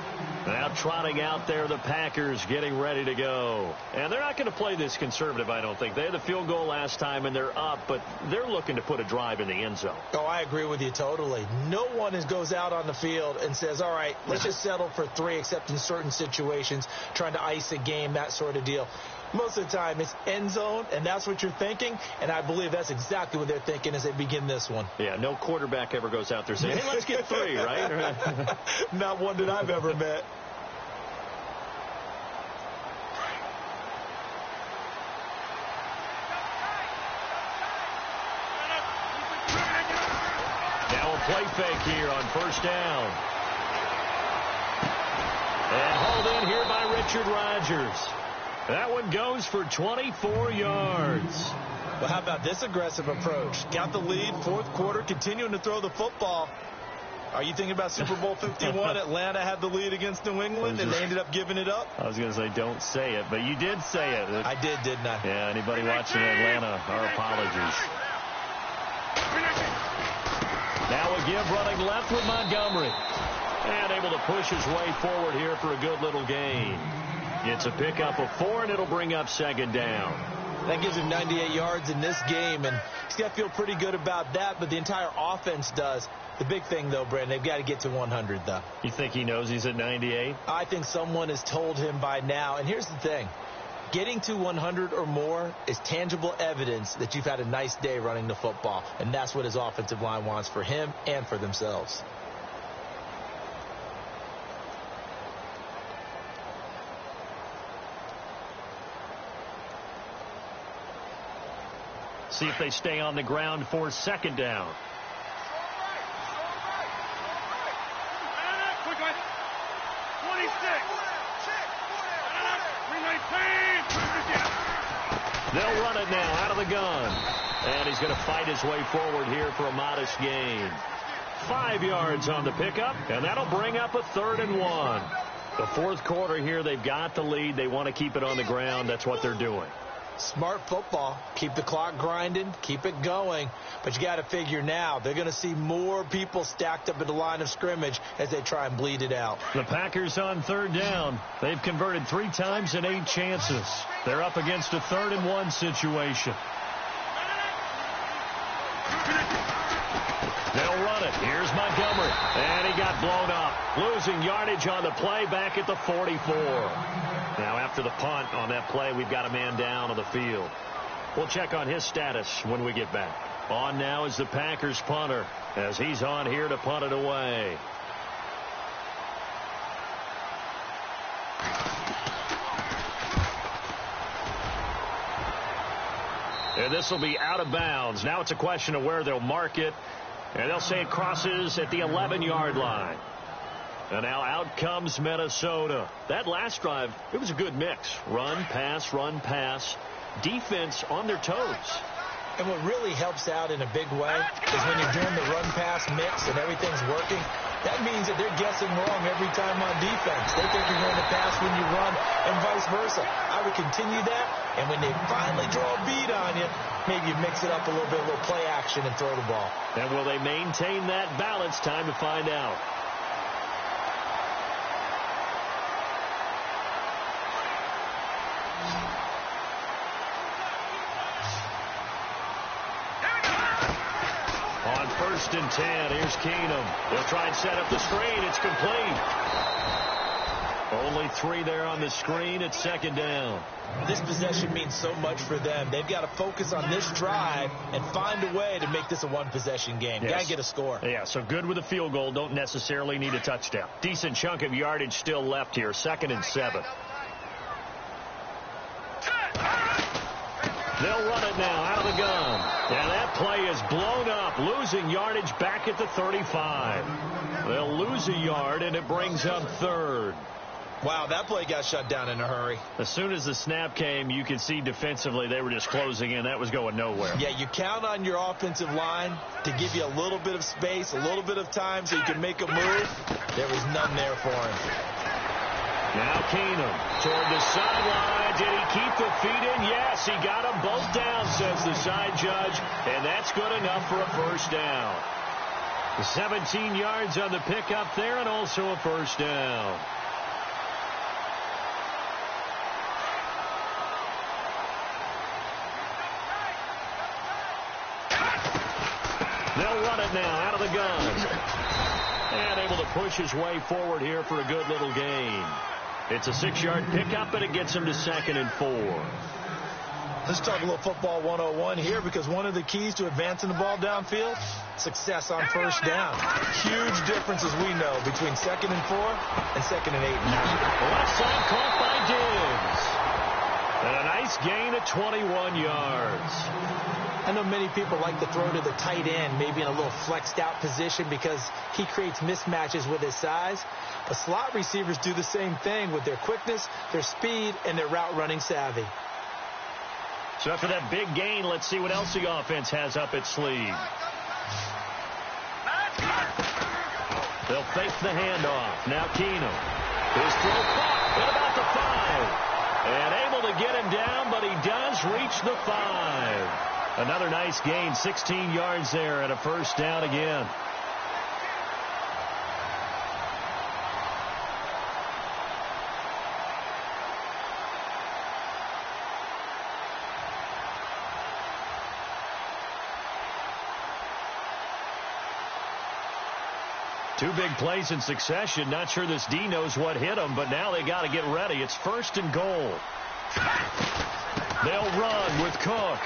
Now trotting out there, the Packers getting ready to go. And they're not going to play this conservative, I don't think. They had the field goal last time, and they're up, but they're looking to put a drive in the end zone. Oh, I agree with you totally. No one goes out on the field and says, all right, let's just settle for 3, except in certain situations, trying to ice a game, that sort of deal. Most of the time, it's end zone, and that's what you're thinking, and I believe that's exactly what they're thinking as they begin this one. Yeah, no quarterback ever goes out there saying, hey, let's get 3, right? Not one that I've ever met. Now a play fake here on first down. And hauled in here by Richard Rodgers. That one goes for 24 yards. Well, how about this aggressive approach? Got the lead, fourth quarter, continuing to throw the football. Are you thinking about Super Bowl 51? Atlanta had the lead against New England, and they ended up giving it up? I was going to say don't say it, but you did say it. I did, didn't I? Yeah, anybody watching Atlanta, our apologies. Now a give running left with Montgomery. And able to push his way forward here for a good little gain. It's a pickup of 4, and it'll bring up second down. That gives him 98 yards in this game, and he's got to feel pretty good about that, but the entire offense does. The big thing, though, Brandon, they've got to get to 100, though. You think he knows he's at 98? I think someone has told him by now. And here's the thing. Getting to 100 or more is tangible evidence that you've had a nice day running the football, and that's what his offensive line wants for him and for themselves. See if they stay on the ground for second down. They'll run it now out of the gun. And he's going to fight his way forward here for a modest gain. 5 yards on the pickup, and that'll bring up a 3rd and 1. The fourth quarter here, they've got the lead. They want to keep it on the ground. That's what they're doing. Smart football. Keep the clock grinding. Keep it going. But you got to figure now they're going to see more people stacked up at the line of scrimmage as they try and bleed it out. The Packers on 3rd down. They've converted 3 times in 8 chances. They're up against a 3rd and 1 situation. They'll run it. Here's Montgomery. And he got blown up. Losing yardage on the play back at the 44. Now after the punt on that play, we've got a man down on the field. We'll check on his status when we get back. On now is the Packers punter as he's on here to punt it away. And this will be out of bounds. Now it's a question of where they'll mark it. And they'll say it crosses at the 11-yard line. And now out comes Minnesota. That last drive, it was a good mix. Run, pass, defense on their toes. And what really helps out in a big way is when you're doing the run-pass mix and everything's working, that means that they're guessing wrong every time on defense. They think you're going to pass when you run and vice versa. I would continue that, and when they finally draw a bead on you, maybe you mix it up a little bit, a little play action and throw the ball. And will they maintain that balance? Time to find out. On 1st and 10, here's Keenum. They'll try and set up the screen. It's complete. Only 3 there on the screen at 2nd down. This possession means so much for them. They've got to focus on this drive and find a way to make this a one-possession game. Yes. Got to get a score. Yeah, so good with a field goal. Don't necessarily need a touchdown. Decent chunk of yardage still left here. 2nd and 7. They'll run it now out of the gun. And that play is blown up, losing yardage back at the 35. They'll lose a yard, and it brings up 3rd. Wow, that play got shut down in a hurry. As soon as the snap came, you could see defensively they were just closing in. That was going nowhere. Yeah, you count on your offensive line to give you a little bit of space, a little bit of time so you can make a move. There was none there for him. Now Keenum toward the sideline. Did he keep the feet in? Yes, he got them both down, says the side judge, and that's good enough for a first down. 17 yards on the pickup there and also a first down. They'll run it now out of the gun. And able to push his way forward here for a good little gain. It's a 6-yard pickup, and it gets him to 2nd and 4. Let's talk a little football 101 here, because one of the keys to advancing the ball downfield, success on first down. Huge difference, as we know, between 2nd and 4 and 2nd and 8 and 9. Left side caught by Diggs. And a nice gain of 21 yards. I know many people like to throw to the tight end, maybe in a little flexed out position because he creates mismatches with his size. But slot receivers do the same thing with their quickness, their speed, and their route running savvy. So after that big gain, let's see what else the offense has up its sleeve. They'll fake the handoff. Now Keenum. His throw caught at about the 5. And able to get him down, but he does reach the 5. Another nice gain, 16 yards there, and a first down again. Two big plays in succession. Not sure this D knows what hit them, but now they got to get ready. It's 1st and goal. They'll run with Cook.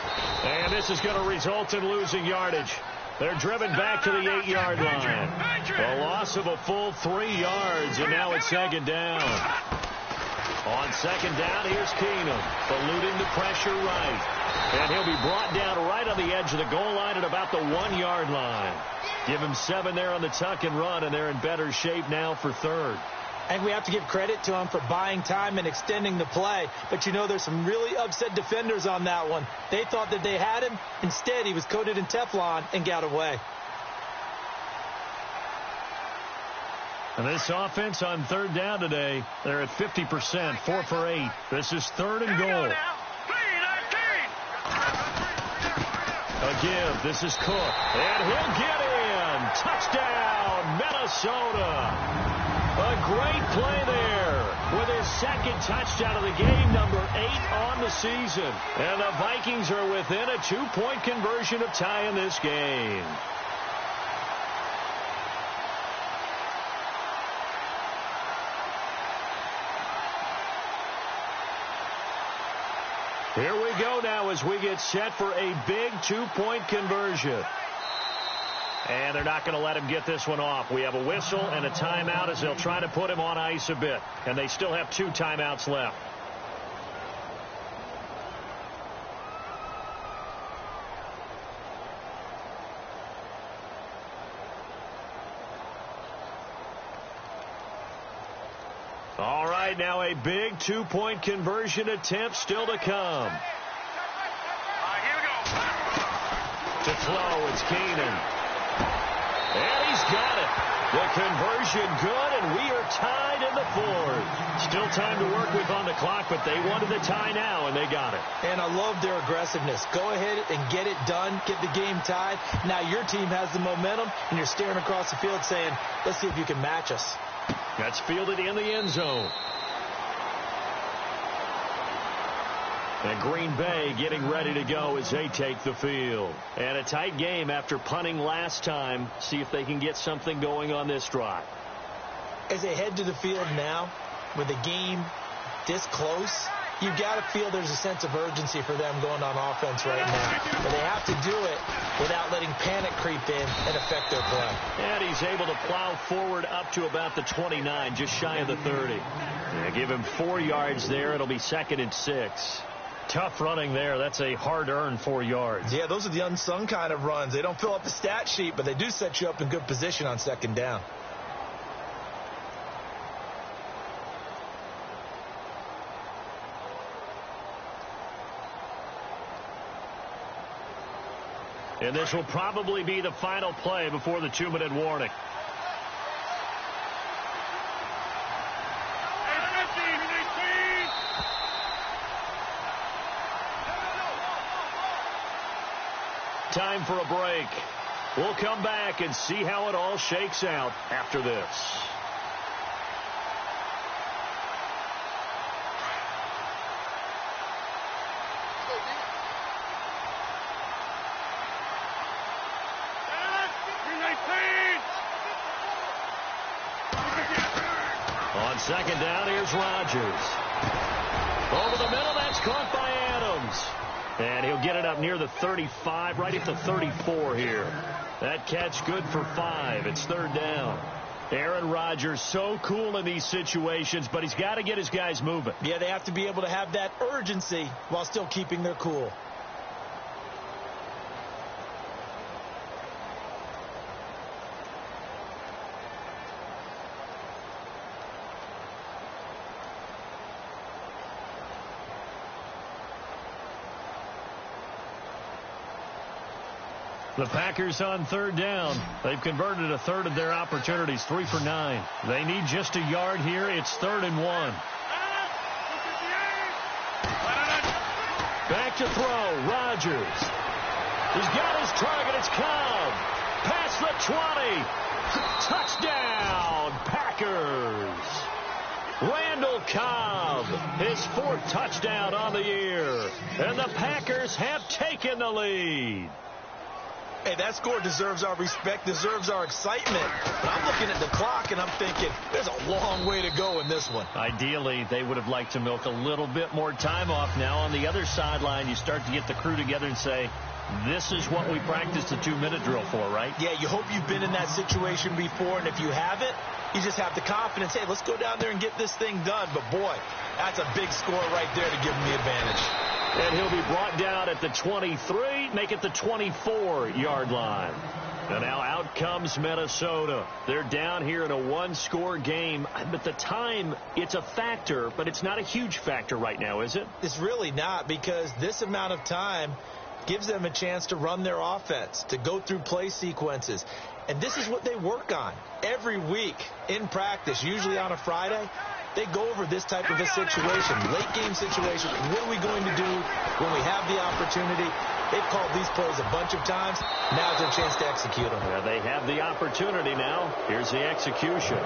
And this is going to result in losing yardage. They're driven back to the 8-yard line. A loss of a full 3 yards, and now it's 2nd down. On 2nd down, here's Keenum, eluding the pressure right. And he'll be brought down right on the edge of the goal line at about the 1-yard line. Give him 7 there on the tuck and run, and they're in better shape now for 3rd. And we have to give credit to him for buying time and extending the play. But, you know, there's some really upset defenders on that one. They thought that they had him. Instead, he was coated in Teflon and got away. And this offense on 3rd down today, they're at 50%, 4 for 8. This is 3rd and goal. A give. This is Cook. And he'll get in. Touchdown, Minnesota. A great play there with his 2nd touchdown of the game, number 8 on the season. And the Vikings are within a 2-point conversion of tying this game. Here we go now as we get set for a big 2-point conversion. And they're not going to let him get this one off. We have a whistle and a timeout as they'll try to put him on ice a bit. And they still have 2 timeouts left. All right, now a big 2-point conversion attempt still to come. Here we go. To throw, it's Keenan. And he's got it. The conversion good, and we are tied in the 4th. Still time to work with on the clock, but they wanted the tie now, and they got it. And I love their aggressiveness. Go ahead and get it done. Get the game tied. Now your team has the momentum, and you're staring across the field saying, let's see if you can match us. That's fielded in the end zone. And Green Bay getting ready to go as they take the field. And a tight game after punting last time. See if they can get something going on this drive. As they head to the field now, with the game this close, you've got to feel there's a sense of urgency for them going on offense right now. But they have to do it without letting panic creep in and affect their play. And he's able to plow forward up to about the 29, just shy of the 30. Yeah, give him 4 yards there. It'll be 2nd and 6. Tough running there. That's a hard-earned 4 yards. Yeah, those are the unsung kind of runs. They don't fill up the stat sheet, but they do set you up in good position on 2nd down. And this will probably be the final play before the 2-minute warning. Time for a break. We'll come back and see how it all shakes out after this. On second down, here's Rodgers. Over the middle, that's caught by Adams. And he'll get it up near the 35, right at the 34 here. That catch good for 5. It's third down. Aaron Rodgers so cool in these situations, but he's got to get his guys moving. Yeah, they have to be able to have that urgency while still keeping their cool. The Packers on third down. They've converted a third of their opportunities, 3 for 9. They need just a yard here. It's 3rd and 1. Back to throw. Rodgers. He's got his target. It's Cobb. Past the 20. Touchdown, Packers. Randall Cobb, his 4th touchdown on the year. And the Packers have taken the lead. Hey, that score deserves our respect, deserves our excitement. But I'm looking at the clock, and I'm thinking there's a long way to go in this one. Ideally, they would have liked to milk a little bit more time off. Now, on the other sideline, you start to get the crew together and say, this is what we practiced the 2-minute drill for, right? Yeah, you hope you've been in that situation before, and if you haven't, you just have the confidence, hey, let's go down there and get this thing done. But, boy, that's a big score right there to give them the advantage. And he'll be brought down at the 23, make it the 24-yard line. And now out comes Minnesota. They're down here in a 1-score game. But the time, it's a factor, but it's not a huge factor right now, is it? It's really not, because this amount of time gives them a chance to run their offense, to go through play sequences. And this is what they work on every week in practice, usually on a Friday. They go over this type of a situation, late game situation. What are we going to do when we have the opportunity? They've called these plays a bunch of times. Now's their chance to execute them. Yeah, they have the opportunity now. Here's the execution.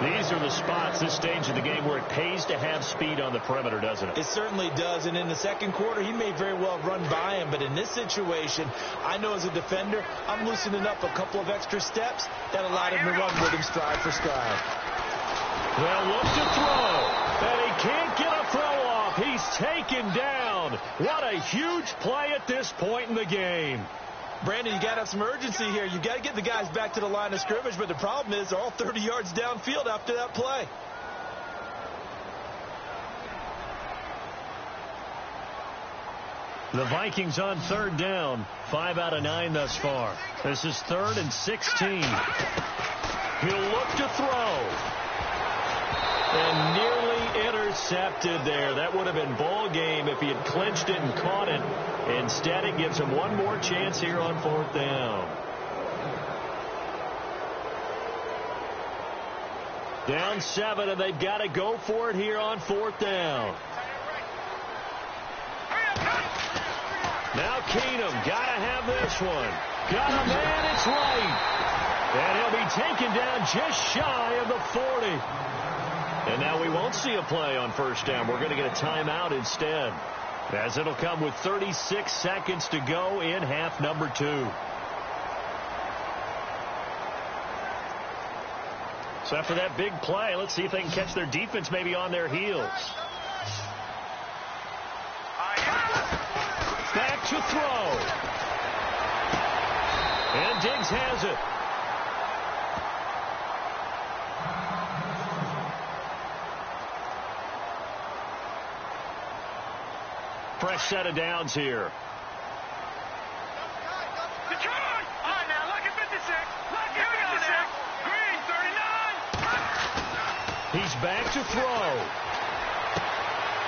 These are the spots, this stage of the game, where it pays to have speed on the perimeter, doesn't it? It certainly does. And in the second quarter, he may very well run by him. But in this situation, I know as a defender, I'm loosening up a couple of extra steps that allowed him to run with him stride for stride. Well, look to throw, and he can't get a throw off. He's taken down. What a huge play at this point in the game. Brandon, you got to have some urgency here. You got to get the guys back to the line of scrimmage, but the problem is they're all 30 yards downfield after that play. The Vikings on third down, 5 out of 9 thus far. This is 3rd and 16. He'll look to throw. And nearly intercepted there. That would have been ball game if he had clinched it and caught it. Instead, it gives him one more chance here on 4th down. Down 7, and they've got to go for it here on 4th down. Now Keenum, got to have this one. Got a man, it's right. And he'll be taken down just shy of the 40. And now we won't see a play on 1st down. We're going to get a timeout instead, as it'll come with 36 seconds to go in half number 2. So after that big play, let's see if they can catch their defense maybe on their heels. Back to throw. And Diggs has it. Fresh set of downs here. Detroit! All right, now, look at 56. Look at 56. Green, 39. He's back to throw.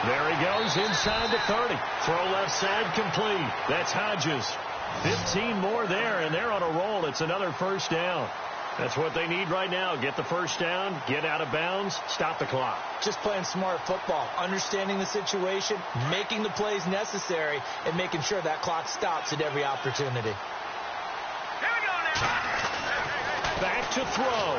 There he goes inside the 30. Throw left side complete. That's Hodges. 15 more there, and they're on a roll. It's another first down. That's what they need right now. Get the first down, get out of bounds, stop the clock. Just playing smart football, understanding the situation, making the plays necessary, and making sure that clock stops at every opportunity. Here we go now. Back to throw.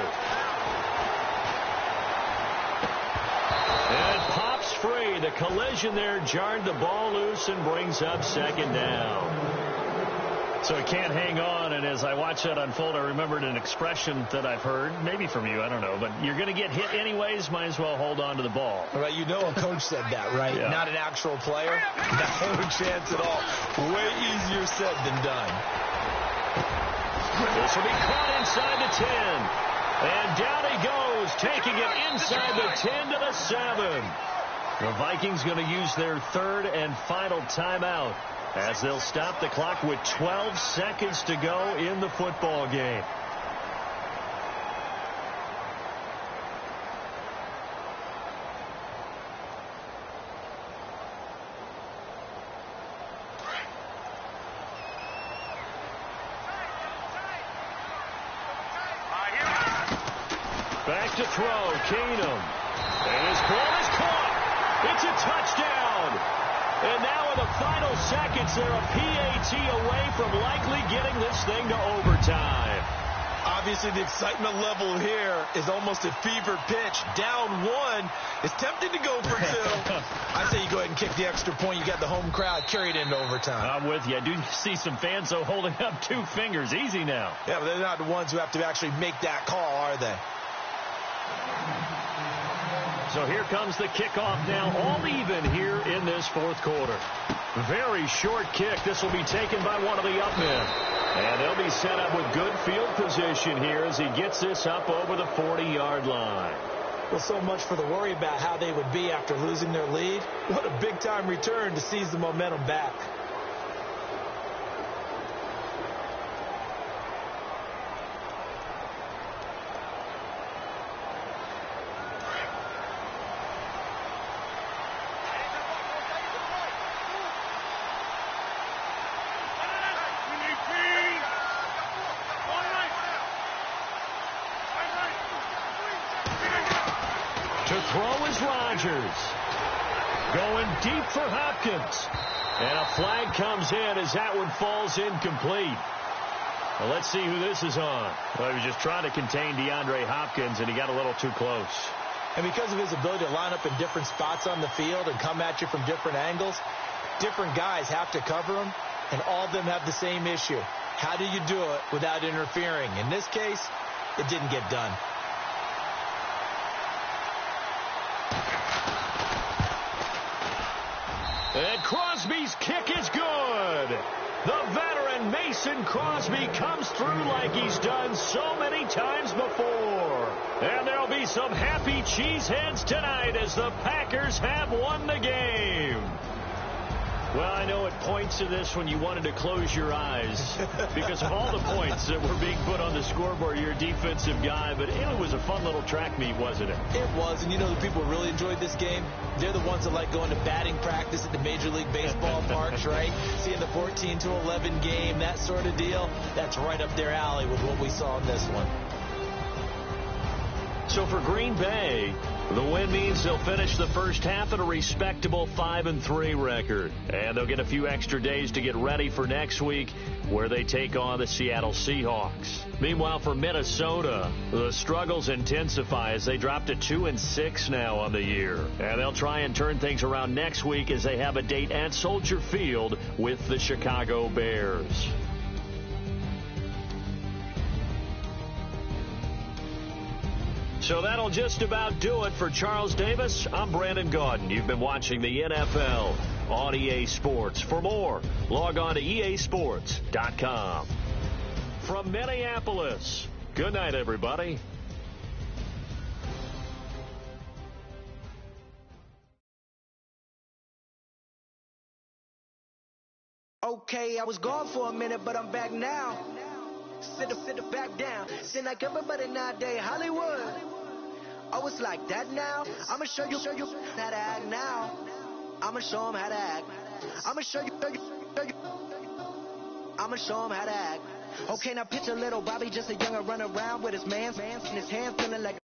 And it pops free. The collision there jarred the ball loose and brings up second down. So it can't hang on, and as I watch that unfold, I remembered an expression that I've heard, maybe from you, I don't know, but you're going to get hit anyways, might as well hold on to the ball. Right, you know a coach said that, right? Yeah. Not an actual player. No chance at all. Way easier said than done. This will be caught inside the 10. And down he goes, taking it inside the 10 to the 7. The Vikings going to use their third and final timeout, as they'll stop the clock with 12 seconds to go in the football game. Back to throw, Keenum. And his ball is caught. It's a touchdown. And now in the final seconds, they're a PAT away from likely getting this thing to overtime. Obviously, the excitement level here is almost at fever pitch. Down one. It's tempting to go for two. I say you go ahead and kick the extra point. You got the home crowd carried into overtime. I'm with you. I do see some fans, though, holding up 2 fingers. Easy now. Yeah, but they're not the ones who have to actually make that call, are they? So here comes the kickoff now, all even here in this fourth quarter. Very short kick. This will be taken by one of the up men. And they'll be set up with good field position here as he gets this up over the 40-yard line. Well, so much for the worry about how they would be after losing their lead. What a big-time return to seize the momentum back. To throw is Rodgers. Going deep for Hopkins. And a flag comes in as that one falls incomplete. Well, let's see who this is on. Well, he was just trying to contain DeAndre Hopkins, and he got a little too close. And because of his ability to line up in different spots on the field and come at you from different angles, different guys have to cover him, and all of them have the same issue. How do you do it without interfering? In this case, it didn't get done. And Crosby's kick is good. The veteran Mason Crosby comes through like he's done so many times before. And there'll be some happy cheeseheads tonight as the Packers have won the game. Well, I know it points to this when you wanted to close your eyes because of all the points that were being put on the scoreboard. You're a defensive guy, but it was a fun little track meet, wasn't it? It was, and you know the people who really enjoyed this game? They're the ones that like going to batting practice at the Major League Baseball parks, right? Seeing the 14-11 game, that sort of deal. That's right up their alley with what we saw in this one. So for Green Bay, the win means they'll finish the first half at a respectable 5-3 record. And they'll get a few extra days to get ready for next week where they take on the Seattle Seahawks. Meanwhile, for Minnesota, the struggles intensify as they drop to 2-6 now on the year. And they'll try and turn things around next week as they have a date at Soldier Field with the Chicago Bears. So that'll just about do it for Charles Davis. I'm Brandon Gaudin. You've been watching the NFL on EA Sports. For more, log on to easports.com. From Minneapolis, good night, everybody. Okay, I was gone for a minute, but I'm back now. Sit the back down. Seem like everybody nowadays Hollywood. Oh, it's like that now. I'ma show you how to act now. I'ma show them how to act. I'ma show you. I'ma show him how to act. Okay, now picture little Bobby, just a younger run around with his man in his hand, feeling like